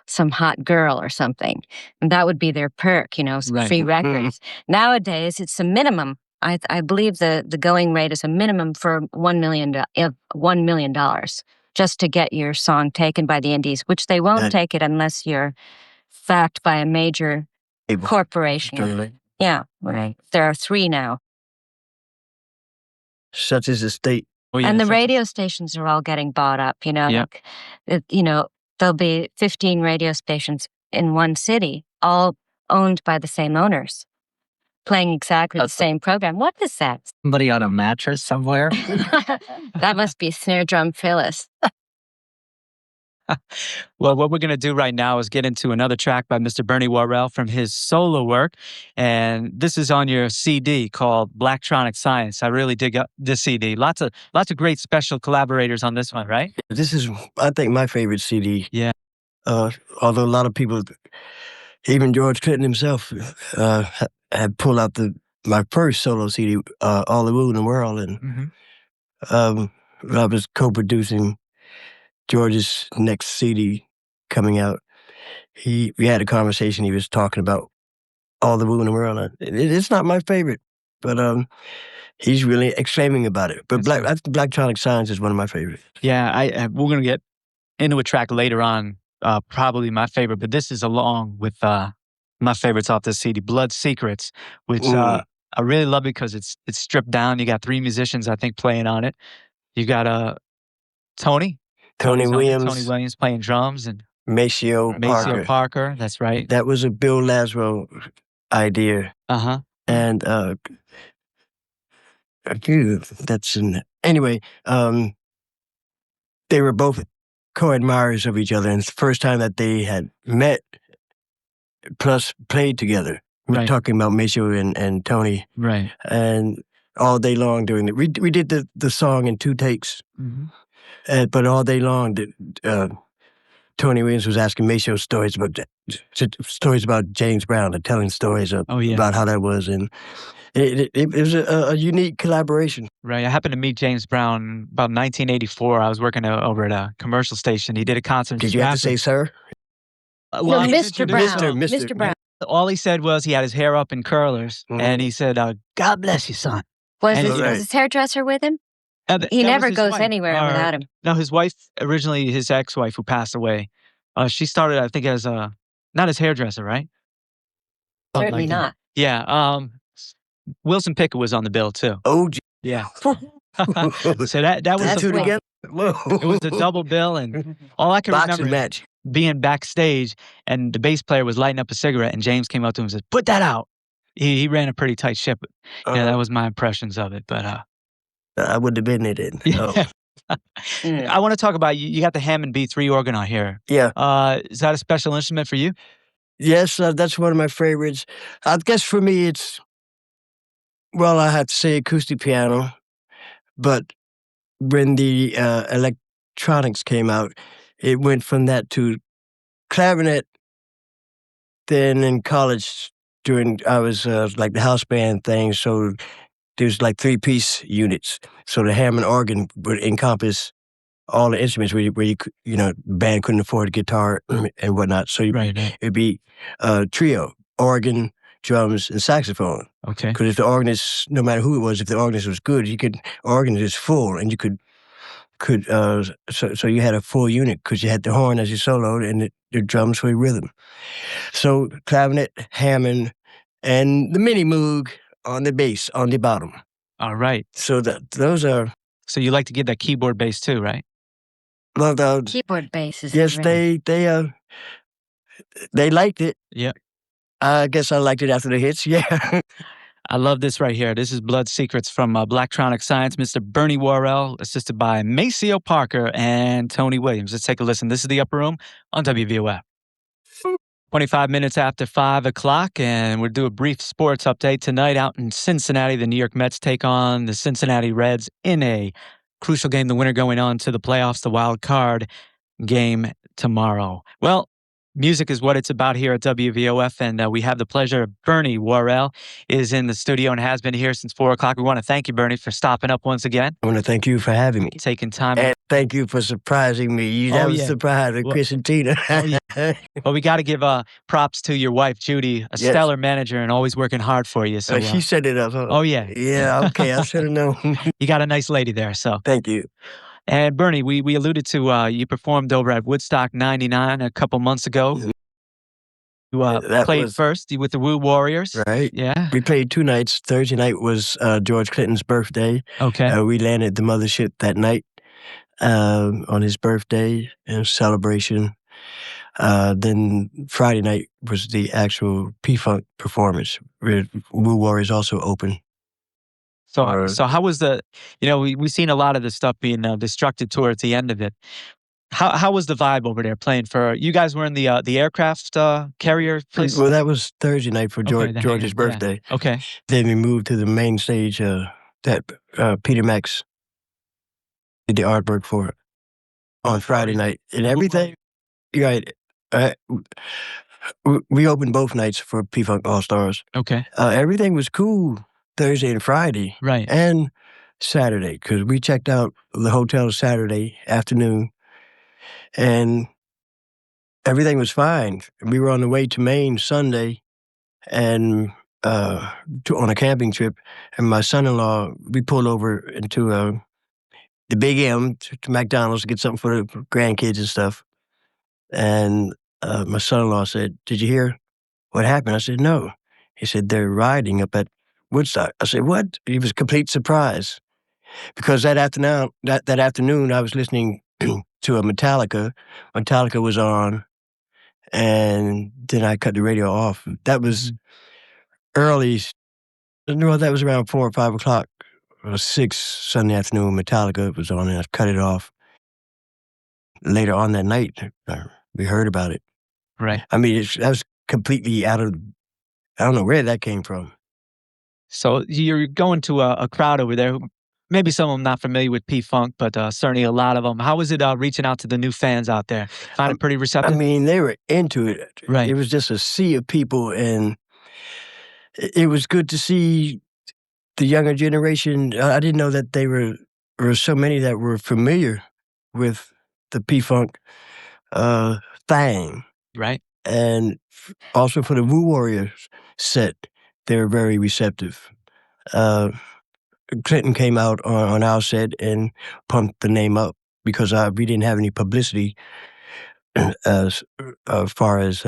some hot girl or something, and that would be their perk, some Right. free records. Nowadays, it's a minimum. I believe the going rate is a minimum for $1 million just to get your song taken by the indies, which they won't take it unless you're backed by a major corporation. Certainly. Yeah, right. There are 3 now. Such is the state. Oh, yeah, And the so- radio stations are all getting bought up, Yeah. There'll be 15 radio stations in one city, all owned by the same owners. playing exactly the same program. What is that? Somebody on a mattress somewhere. That must be snare drum Phyllis. Well, what we're going to do right now is get into another track by Mr. Bernie Worrell from his solo work. And this is on your CD called Blacktronic Science. I really dig up this CD. Lots of great special collaborators on this one, right? This is, I think, my favorite CD. Yeah. Although a lot of people, even George Clinton himself, had pulled out my first solo CD, All the Woo in the World, and I was co-producing George's next CD coming out. We had a conversation. He was talking about All the Woo in the World. It's not my favorite, but he's really exclaiming about it. But Blacktronic Science is one of my favorites. Yeah, we're going to get into a track later on, probably my favorite, but this is along with my favorites off this CD, Blood Secrets, which I really love because it's stripped down. You got 3 musicians, I think, playing on it. You got Tony Williams playing drums, and Maceo Parker. That's right. That was a Bill Laswell idea. And anyway, they were both co-admirers of each other, and it's the first time that they had met plus played together. We're talking about Maceo and Tony. Right. And all day long doing it. We did the song in 2 takes. But all day long, Tony Williams was asking Maceo stories about James Brown and telling stories about how that was. And it was a unique collaboration. Right. I happened to meet James Brown about 1984. I was working over at a commercial station. He did a concert. Did you have to say sir? Well, Mr. Brown. Mr. Brown. All he said was he had his hair up in curlers, and he said, "God bless you, son." Was his hairdresser with him? He never goes anywhere without him. No, his wife, originally his ex-wife who passed away, she started, I think, as not as hairdresser, right? Certainly not. Yeah. Wilson Pickett was on the bill too. Oh, yeah. So that was 2 together. Whoa. It was a double bill, and all I can remember match. Being backstage, and the bass player was lighting up a cigarette, and James came up to him and said, "Put that out." He ran a pretty tight ship. Yeah, that was my impressions of it. But I wouldn't have been in it. I want to talk about you got the Hammond B3 organ on here. Yeah. Is that a special instrument for you? Yes, that's one of my favorites. I guess for me I have to say acoustic piano, but when the electronics came out, it went from that to clarinet. Then in college, I was like the house band thing, so there's like 3-piece units. So the Hammond organ would encompass all the instruments where band couldn't afford a guitar and whatnot. So it'd be a trio: organ, drums, and saxophone. Okay. Because if the organist, no matter who it was, if the organist was good, organ is full, and you could so you had a full unit because you had the horn as your solo and the drums for your rhythm. So clarinet, Hammond, and the mini Moog on the bass on the bottom. All right. So those are. So you like to get that keyboard bass too, right? Well, keyboard bass is yes, they liked it. Yeah. I guess I liked it after the hits. Yeah. I love this right here. This is Blood Secrets from Blacktronic Science. Mr. Bernie Worrell, assisted by Maceo Parker and Tony Williams. Let's take a listen. This is The Upper Room on WVOF. 25 minutes after 5 o'clock, and we'll do a brief sports update tonight out in Cincinnati. The New York Mets take on the Cincinnati Reds in a crucial game. The winner going on to the playoffs, the wild card game tomorrow. Well, music is what it's about here at WVOF, and we have the pleasure of Bernie Worrell is in the studio and has been here since 4 o'clock. We want to thank you, Bernie, for stopping up once again. I want to thank you for having me. Taking time. And thank you for surprising me. That was a surprise with Chris and Tina. Well, we got to give props to your wife, Judy, a stellar manager and always working hard for you. So she set it up. Huh? Oh, yeah. Yeah, okay. I should have known. You got a nice lady there, so. Thank you. And Bernie, we alluded to you performed over at Woodstock 99 a couple months ago. You played first with the Woo Warriors. Right. Yeah. We played 2 nights. Thursday night was George Clinton's birthday. Okay. We landed the mothership that night on his birthday in celebration. Then Friday night was the actual P-Funk performance. Woo Warriors also open. So how was the? We've seen a lot of the stuff being destructed towards the end of it. How was the vibe over there playing for you guys? Were in the aircraft carrier place? Well, that was Thursday night for Okay, the George's hangar, yeah. birthday. Okay, Then we moved to the main stage that Peter Max did the artwork for on Friday night. And everything, right. We opened both nights for P-Funk All-Stars. okay, Everything was cool Thursday and Friday. right. And Saturday, because we checked out the hotel Saturday afternoon, and everything was fine. We were on the way to Maine Sunday, and on a camping trip, and my son-in-law, we pulled over into the Big M to McDonald's to get something for the grandkids and stuff. And my son-in-law said, "Did you hear what happened?" I said, "No." He said, "They're riding up at Woodstock." I said, "What?" He was a complete surprise. Because that afternoon, I was listening to a Metallica. Metallica was on, and then I cut the radio off. That was early. No, that was around 4 or 5 o'clock or 6 Sunday afternoon. Metallica was on, and I cut it off. Later on that night, we heard about it. Right. I mean, that was completely out of. I don't know where that came from. So you're going to a crowd over there. Maybe some of them not familiar with P-Funk, but certainly a lot of them. How was it reaching out to the new fans out there? Find it pretty receptive? I mean, they were into it. Right. It was just a sea of people, and it was good to see the younger generation. I didn't know that there were so many that were familiar with the P-Funk thing. Right. And also for the Woo Warriors set, they were very receptive. Clinton came out on our set and pumped the name up because we didn't have any publicity as far as,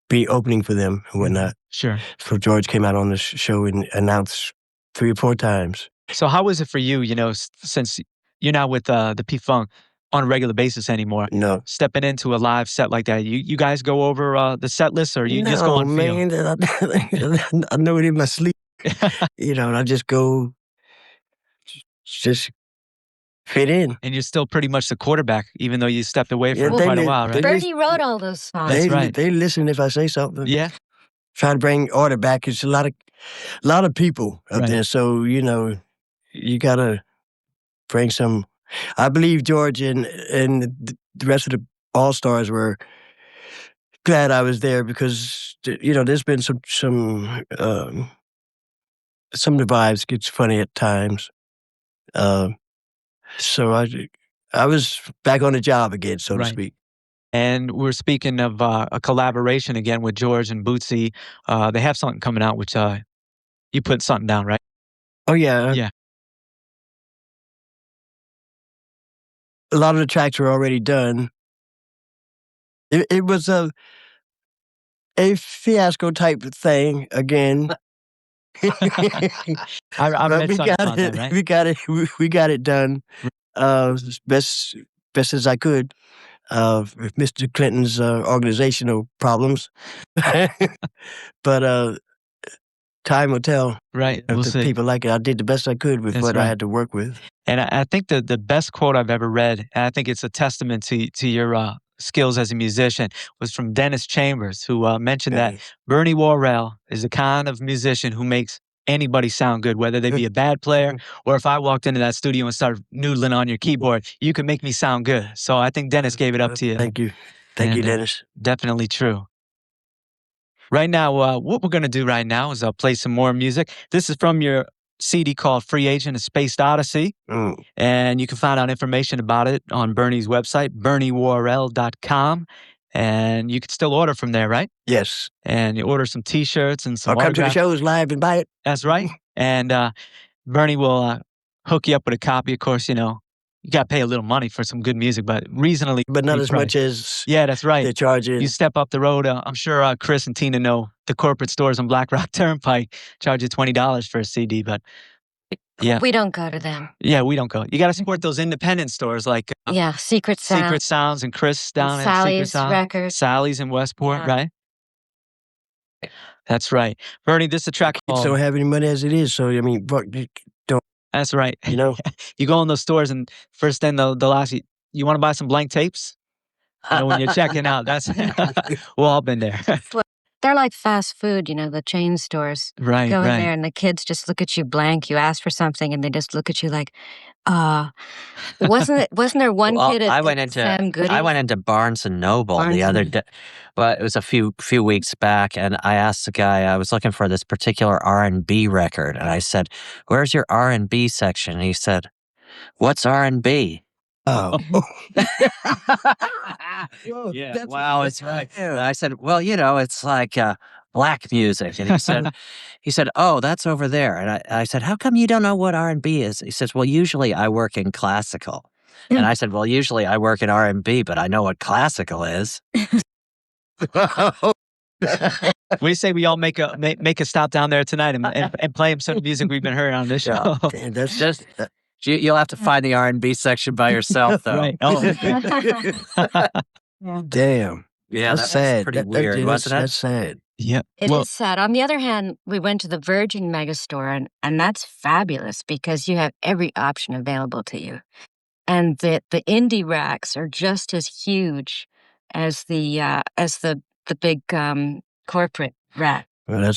be opening for them and whatnot. Sure. So George came out on the show and announced 3 or 4 times. So how was it for you, since you're not with the P-Funk on a regular basis anymore? No. Stepping into a live set like that, you guys go over the set list, or you just go on feel? Man, I know it in my sleep. And I just go, just fit in. And you're still pretty much the quarterback, even though you stepped away for Yeah, quite a while, right? Bernie wrote all those songs. That's right. They listen if I say something. Yeah. Try to bring order back. It's a lot of people up Right. there, so you gotta bring some. I believe George and the rest of the All Stars were glad I was there because there's been some of the vibes gets funny at times. So I was back on the job again, so to Right. speak. And we're speaking of a collaboration again with George and Bootsy. They have something coming out, which you put something down, right? Oh yeah. Yeah. A lot of the tracks were already done. It was a fiasco type thing again. I But read something about that, right? we got it done as best as I could with Mr. Clinton's organizational problems. But time will tell Right. if We'll the see. people like it. I did the best I could with That's what I right. had to work with. And I think the best quote I've ever read, and I think it's a testament to your skills as a musician, was from Dennis Chambers, who mentioned that Bernie Worrell is the kind of musician who makes anybody sound good, whether they be a bad player or if I walked into that studio and started noodling on your keyboard, you could make me sound good. So I think Dennis gave it up to you. Thank you. Thank you, Dennis. Definitely true. Right now, what we're going to do right now is play some more music. This is from your CD called Free Agent, A Spaced Odyssey. And you can find out information about it on Bernie's website, BernieWorrell.com. And you can still order from there, right? Yes. And you order some T-shirts and some I'll come to the autographs. shows live and buy it. That's right. And Bernie will hook you up with a copy. Of course, you got to pay a little money for some good music, but reasonably. But not as priced. much as Yeah, that's right. they're charging. You step up the road. I'm sure Chris and Tina know the corporate stores on Black Rock Turnpike charge you $20 for a CD, but yeah. We don't go to them. Yeah, we don't go. You got to support those independent stores like Yeah, Secret Sound. Secret Sounds and Chris down at Secret Sally's Sound. Records. Sally's in Westport, Yeah. right? That's right. Bernie, this is a track Kids don't called... have any money as it is, so I mean, you don't, That's right. you know. You go in those stores and first thing they'll ask you, you want to buy some blank tapes? You know, when you're checking out, that's... We've all been there. They're like fast food, you know, the chain stores. Right, Go in right. there and the kids just look at you blank. You ask for something and they just look at you like, wasn't there one Well, kid at I went Sam Goody's? into Barnes and Noble Barnes the other and- day, but it was a few weeks back, and I asked the guy, I was looking for this particular R&B record, and I said, "Where's your R&B section?" And he said, "What's R&B?" Oh, Yeah, that's- Wow, it's right. And I said, "Well, you know, it's like black music." And he said, "Oh, that's over there." And I said, "How come you don't know what R&B is?" He says, "Well, usually I work in classical." And I said, "Well, usually I work in R&B, but I know what classical is." We say we all make a stop down there tonight and play him some music we've been hearing on this show. Damn, that's Just you'll have to find the R&B section by yourself, though. Right. Oh, damn. Yeah, That's that's sad. pretty That- weird, wasn't it? That's sad. yeah. It Well, is sad. On the other hand, we went to the Virgin Megastore, and that's fabulous because you have every option available to you. And the indie racks are just as huge as the big corporate rack. Well,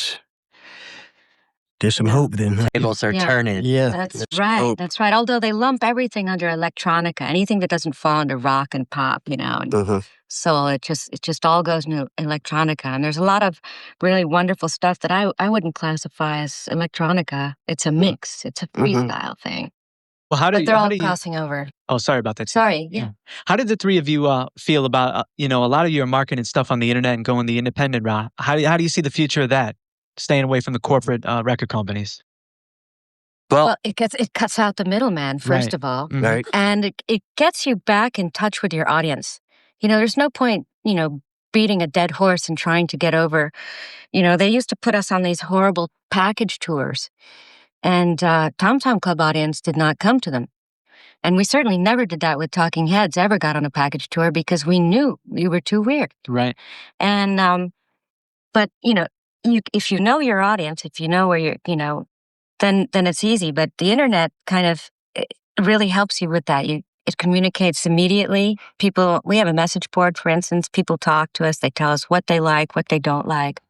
there's some hope then. Huh? Tables are Yeah. turning. Yeah, That's right. hope. That's right. Although they lump everything under electronica, anything that doesn't fall under rock and pop, you know. And Uh-huh. so it just all goes into electronica. And there's a lot of really wonderful stuff that I wouldn't classify as electronica. It's a mix. It's a freestyle thing. well, how But do they're all you? crossing over. Oh, sorry about that. Sorry. Yeah. How did the three of you feel about a lot of your marketing stuff on the internet and going the independent route? How do you see the future of that? Staying away from the corporate record companies. Well, it cuts out the middleman, first Right. of all. Mhm. Right. And it gets you back in touch with your audience. You know, there's no point, beating a dead horse and trying to get over. They used to put us on these horrible package tours, and Tom Tom Club audience did not come to them. And we certainly never did that with Talking Heads, ever got on a package tour because we knew we were too weird. Right. And, but, if you know your audience, if you know where you're, then it's easy. But the internet kind of it really helps you with that. It communicates immediately. We have a message board, for instance. People talk to us. They tell us what they like, what they don't like.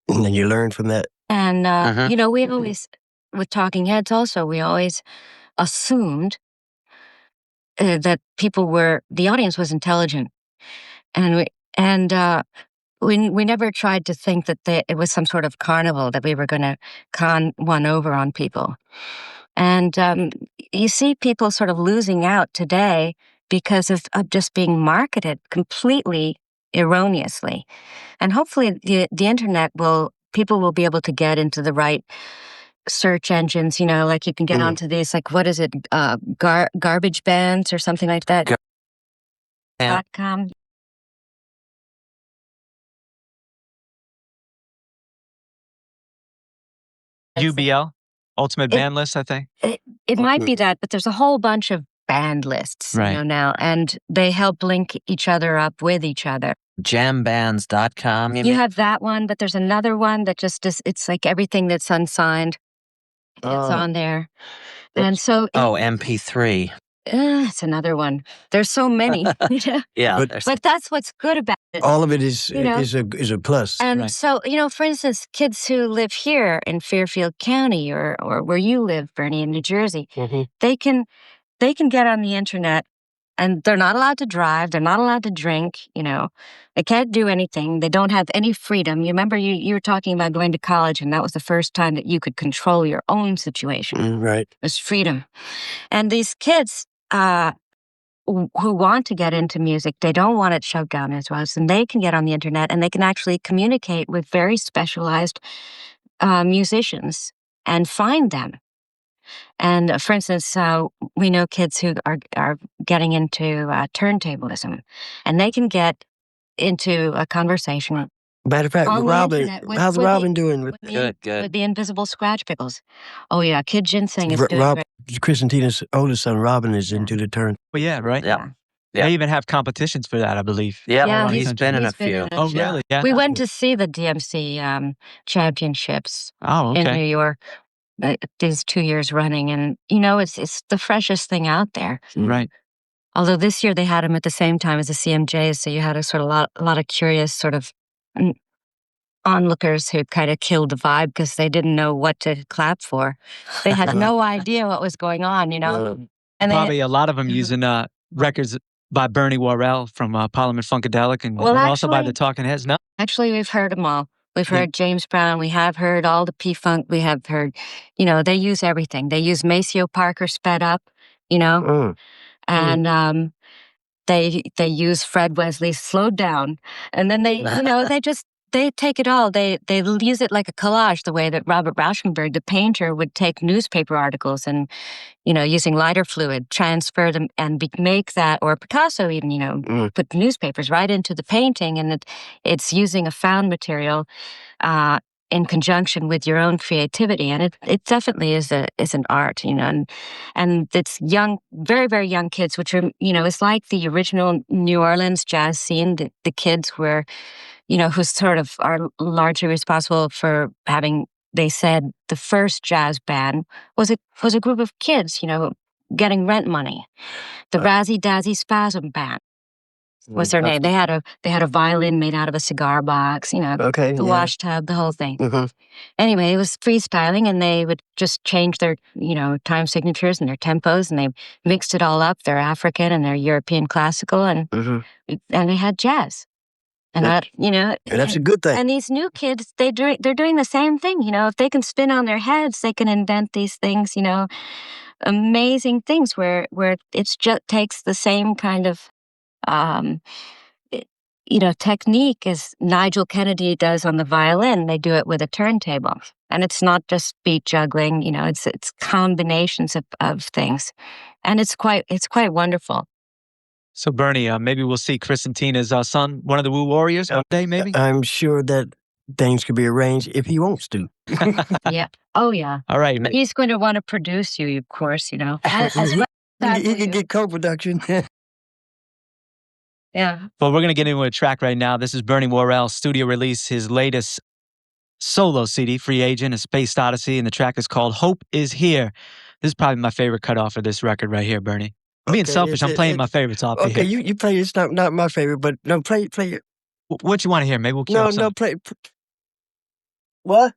And then you learn from that. And, Mhm. we always, with Talking Heads also, we always assumed that the audience was intelligent. And we never tried to think that it was some sort of carnival that we were going to con one over on people. And you see people sort of losing out today because of just being marketed completely erroneously. And hopefully the internet people will be able to get into the right search engines, like you can get onto these, like, what is it, garbage bands or something like that. Yeah. .com. UBL, Ultimate Band List, I think. It might be that, but there's a whole bunch of band lists, Right. now, and they help link each other up with each other. Jambands.com. You have that one, but there's another one that just is, it's like everything that's unsigned is on there. And so MP3. it's another one. There's so many. Yeah. But that's what's good about it. All of it is You know. is a plus. And Right. so, for instance, kids who live here in Fairfield County or where you live, Bernie, in New Jersey, Mhm. they can get on the internet, and they're not allowed to drive. They're not allowed to drink. They can't do anything. They don't have any freedom. You remember you were talking about going to college, and that was the first time that you could control your own situation. Right. It was freedom. And these kids who want to get into music, they don't want it shoved down their throats, and they can get on the internet and they can actually communicate with very specialized musicians and find them. And for instance, we know kids who are getting into turntablism, and they can get into a conversation Matter of fact, on the Robin, internet with- how's with the- Robin doing? With with Good. the invisible scratch pickles. Oh yeah, Kid Ginseng is doing Rob, great. Chris and Tina's oldest son, Robin, is into the turn. Well, yeah, right. Yeah. Yeah. They even have competitions for that, I believe. Yeah, Yeah, he's been in a few. Oh, really? Yeah. We went to see the DMC championships Oh, in okay. New York these 2 years running, and it's the freshest thing out there. Right. Although this year they had them at the same time as the CMJs, so you had a sort of a lot of curious sort of onlookers who kind of killed the vibe because they didn't know what to clap for. They had no idea what was going on, And Probably a lot of them using records by Bernie Worrell from Parliament-Funkadelic and also by the Talking Heads. No? Actually, we've heard them all. We've heard James Brown. We have heard all the P-Funk. We have heard, they use everything. They use Maceo Parker sped up, and they use Fred Wesley slowed down, and then they take it all. They use it like a collage, the way that Robert Rauschenberg, the painter, would take newspaper articles and using lighter fluid, transfer them and make that, or Picasso even, put newspapers right into the painting, and it's using a found material in conjunction with your own creativity, and it definitely is an art, and it's young, very very young kids, which are it's like the original New Orleans jazz scene. The kids were, who sort of are largely responsible for having. They said the first jazz band was a group of kids, getting rent money. The Razzie Dazzy Spasm Band was their name. They had a violin made out of a cigar box, the wash tub, the whole thing. Anyway, it was freestyling, and they would just change their, time signatures and their tempos, and they mixed it all up. Their African and their European classical, and they had jazz. And and that's a good thing. And these new kids, they're doing the same thing. If they can spin on their heads, they can invent these things. Amazing things where it just takes the same kind of, technique as Nigel Kennedy does on the violin. They do it with a turntable, and it's not just beat juggling. It's combinations of things, and it's quite wonderful. So, Bernie, maybe we'll see Chris and Tina's son, one of the Woo Warriors, one day, maybe? I'm sure that things could be arranged if he wants to. Yeah. Oh, yeah. All right. He's going to want to produce you, of course, As he can get co-production. Yeah. Well, we're going to get into a track right now. This is Bernie Worrell, studio release, his latest solo CD, Free Agent, A Spaced Odyssey, and the track is called Hope Is Here. This is probably my favorite cutoff of this record right here, Bernie. I'm being selfish. I'm playing my favorites off here. Okay, you play it's not my favorite, but no, play it. What you want to hear? Maybe we'll keep No, play. What?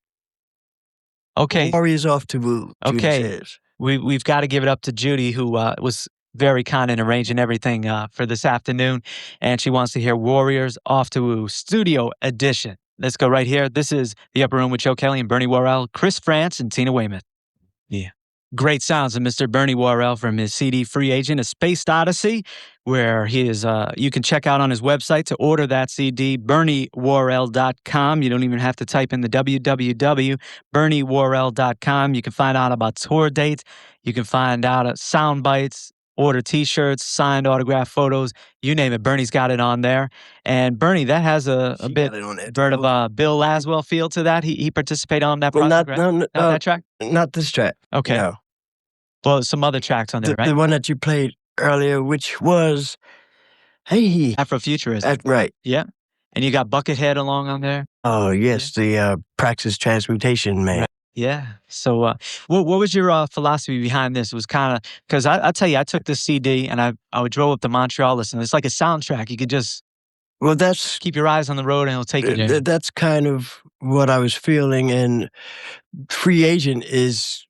Okay. Warriors off to Woo. Okay. We've got to give it up to Judy, who was very kind in arranging everything for this afternoon, and she wants to hear Warriors Off to Woo Studio Edition. Let's go right here. This is The Upper Room with Joe Kelley and Bernie Worrell, Chris Frantz, and Tina Weymouth. Yeah. Great sounds of Mr. Bernie Worrell from his CD Free Agent, A Spaced Odyssey, where he is, you can check out on his website to order that CD, BernieWorrell.com. You don't even have to type in the www.BernieWorrell.com. You can find out about tour dates. You can find out sound bites, order t-shirts, signed autograph photos, you name it. Bernie's got it on there. And Bernie, that has a bit of a Bill Laswell feel to that. He participated on that project, right? Not that track? Not this track. Okay. No. Well, some other tracks on there, right? The one that you played earlier, which was, Afrofuturism. Right. Yeah. And you got Buckethead along on there? Oh, yes, the Praxis Transmutation Man. Right. Yeah. So what was your philosophy behind this? It was kind of, because I'll tell you, I took this CD and I drove up to Montreal listening. It's like a soundtrack. You could just keep your eyes on the road and it'll take you there. That's kind of what I was feeling. And Free Agent is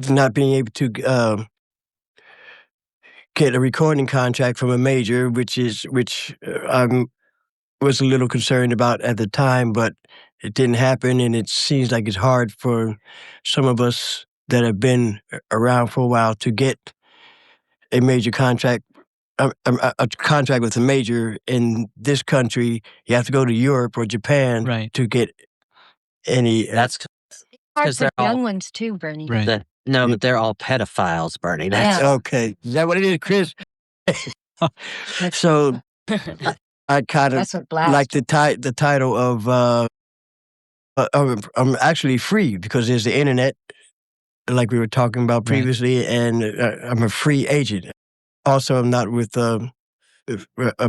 not being able to get a recording contract from a major, which I was a little concerned about at the time, but it didn't happen, and it seems like it's hard for some of us that have been around for a while to get a major contract, a contract with a major in this country. You have to go to Europe or Japan to get any. That's because they're young ones too, Bernie. Right. But they're all pedophiles, Bernie. That's okay. Is that what it is, Chris? So I kind of like the title of I'm actually free because there's the internet, like we were talking about previously, and I'm a free agent. Also, I'm not with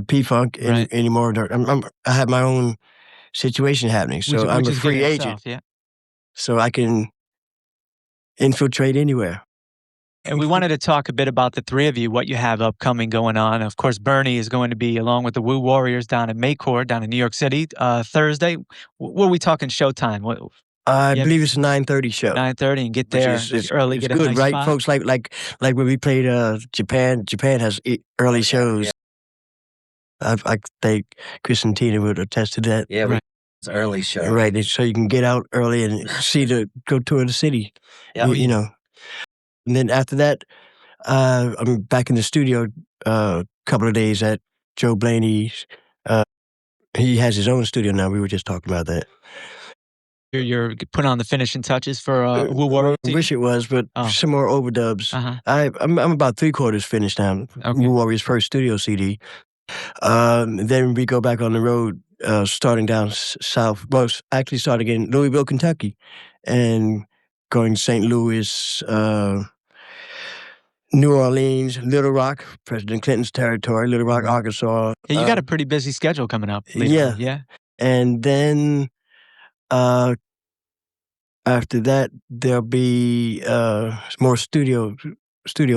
P-Funk Right. anymore. I have my own situation happening, so I'm which a is good in free agent, itself, yeah. so I can infiltrate anywhere. And we wanted to talk a bit about the three of you, what you have upcoming going on. Of course, Bernie is going to be along with the Woo Warriors down at Maycore, down in New York City, Thursday. What are we talking showtime? What, I yeah, believe it's a 9:30 show, 9:30, and get which there is early, it's get a good, nice right, spot. folks? Like when we played Japan. Japan has early shows. I think Chris and Tina would attest to that. Yeah, Right. it's early show. Right, so you can get out early and go tour the city. Yeah. You know. And then after that, I'm back in the studio a couple of days at Joe Blaney's. He has his own studio now. We were just talking about that. You're putting on the finishing touches for Woo Warriors. I wish it was, but Oh. some more overdubs. Uh-huh. I'm about 3/4 finished now. Okay. Woo Warriors' first studio CD. Then we go back on the road, starting down south. Well, actually starting in Louisville, Kentucky, and going to St. Louis, New Orleans, Little Rock, President Clinton's territory, Little Rock, Arkansas. Yeah, you got a pretty busy schedule coming up. Later yeah. on. Yeah. And then after that, there'll be more studio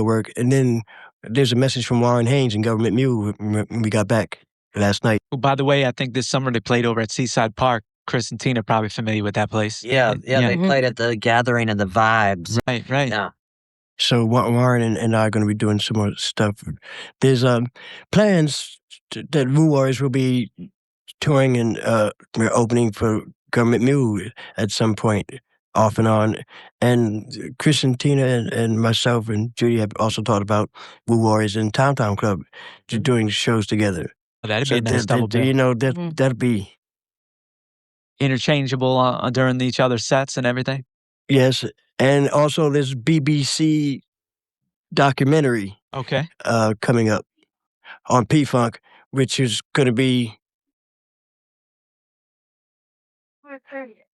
work. And then there's a message from Warren Haynes and Government Mule when we got back last night. Oh, by the way, I think this summer they played over at Seaside Park. Chris and Tina are probably familiar with that place. Yeah, they played at the Gathering of the Vibes. Right. Yeah. So Warren and I are going to be doing some more stuff. There's plans that Woo Warriors will be touring and we're opening for Government Mule at some point, off and on. And Chris and Tina and myself and Judy have also thought about Woo Warriors and Tom Tom Club doing shows together. Well, that'd be a nice double bill. You know, that'd be Interchangeable during each other's sets and everything. yes. And also this BBC documentary Okay. coming up on P-Funk, which is going to be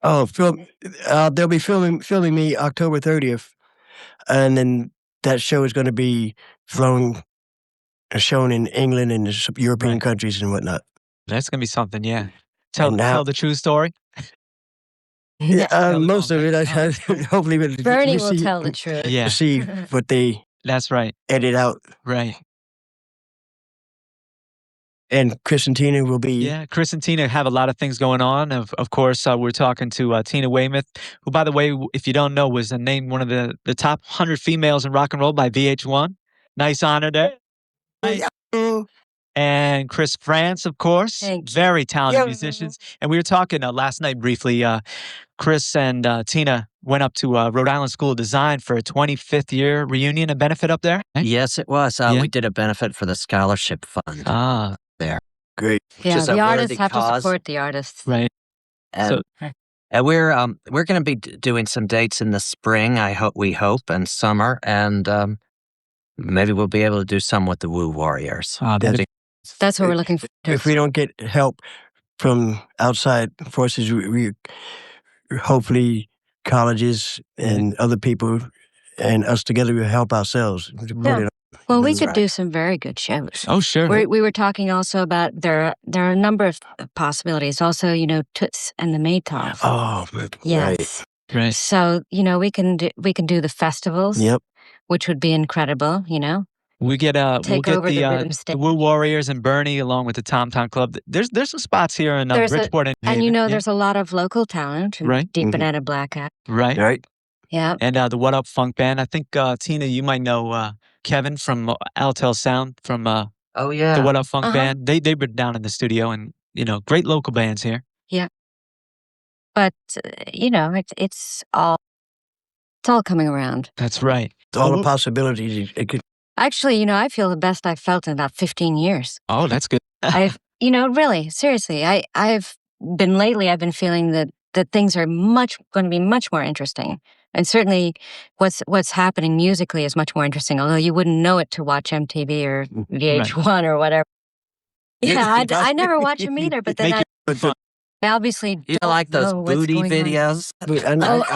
they'll be filming me October 30th, and then that show is going to be shown in England and some European countries and whatnot. That's gonna be something. Yeah. Tell the true story. Most of it, hopefully, Bernie will tell the truth. Yeah. See what they That's right. edit out. Right. And Chris and Tina will be. Yeah, Chris and Tina have a lot of things going on. Of course, we're talking to Tina Weymouth, who, by the way, if you don't know, was named one of the top 100 females in rock and roll by VH1. Nice honor there. And Chris Frantz, of course, very talented musicians. And we were talking last night briefly. Chris and Tina went up to Rhode Island School of Design for a 25th year reunion and benefit up there. Yes, it was. We did a benefit for the scholarship fund there. Great. Yeah, Which is the a artists worthy have cause. to support the artists. Right. And, and we're going to be doing some dates in the spring. We hope, and summer, and maybe we'll be able to do some with the Woo Warriors. That's what we're looking for. If we don't get help from outside forces, we hopefully colleges and other people and us together will help ourselves. Yeah. Well, we could do some very good shows. Oh, sure. We were talking also about there are a number of possibilities. Also, Toots and the Maytals. Oh, yes. Right. So we can do the festivals. Yep. Which would be incredible. We get Take we'll over get the rhythm stage. the Woo Warriors and Bernie along with the Tom Tom Club. There's some spots here in Bridgeport and and Haven. there's a lot of local talent. Right. Deep Banana Black Hat. Right. Yeah. And the What Up Funk Band. I think Tina, you might know Kevin from Altel Sound from the What Up Funk Band. They've been down in the studio and great local bands here. Yeah. But it's all coming around. That's right. All the possibilities. Actually, I feel the best I've felt in about 15 years. Oh, that's good. I've really, seriously, I've been feeling that things are going to be much more interesting. And certainly what's happening musically is much more interesting, although you wouldn't know it to watch MTV or VH1 or whatever. Yeah, I never watch them either, but then I obviously you don't like those booty videos. I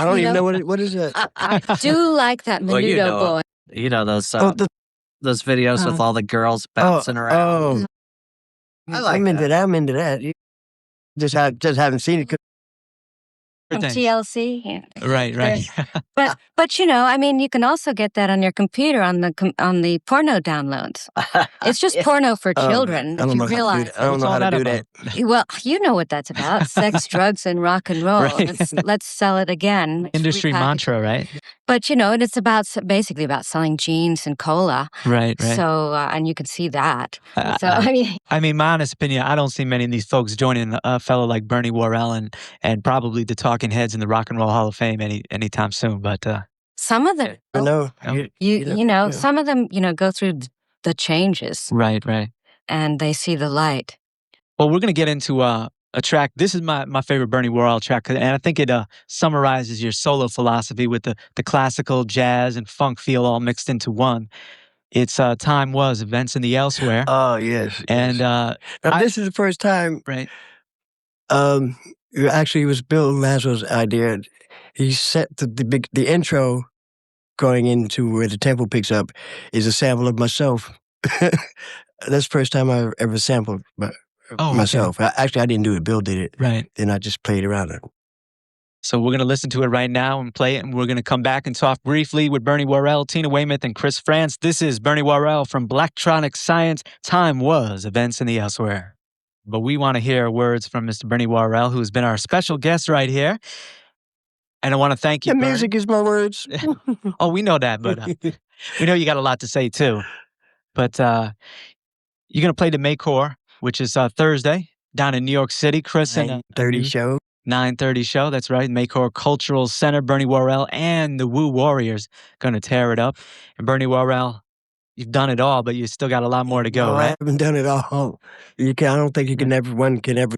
don't even know what is that. I do like that Menudo boy. You know those those videos with all the girls bouncing around. I'm into that. I'm into that. Just haven't seen it. From Things. TLC. Yeah. Right. But you know, I mean, you can also get that on your computer on the porno downloads. It's just porno for children. I don't if you know how to do realize. that. I don't What's know all how to that do about? that. Well, you know what that's about: sex, drugs, and rock and roll. Right. Let's sell it again. Let's Industry repackage it. mantra, right? But you know, and it's basically about selling jeans and cola. Right. So, and you can see that. So, I mean, my honest opinion, I don't see many of these folks joining a fellow like Bernie Worrell and probably the Talking Heads in the Rock and Roll Hall of Fame anytime soon. But some of them, No, you know, some of them, you know, go through the changes right. and they see the light. Well, we're gonna get into a track. This is my favorite Bernie Worrell track, and I think it summarizes your solo philosophy with the classical, jazz, and funk feel all mixed into one. It's Time Was, Events in the Elsewhere. Oh yes. And Now, this is the first time. right. Actually, it was Bill Laszlo's idea. He set the intro going into where the tempo picks up is a sample of myself. That's the first time I ever sampled myself. Okay. Actually, I didn't do it. Bill did it. Right. Then I just played around it. So we're going to listen to it right now and play it, and we're going to come back and talk briefly with Bernie Worrell, Tina Weymouth, and Chris Frantz. This is Bernie Worrell from Blacktronic Science. Time Was, Events in the Elsewhere. But we want to hear words from Mr. Bernie Worrell, who's been our special guest right here. And I want to thank you, The Bernie. music is my words. Oh, we know that, but we know you got a lot to say too. But you're going to play the Maycore, which is Thursday down in New York City. Chris and 30 show. 9:30 show. That's right. Maycore Cultural Center. Bernie Worrell and the Woo Warriors going to tear it up. And Bernie Worrell, you've done it all, but you still got a lot more to go, No, I right? haven't done it all. I don't think one can ever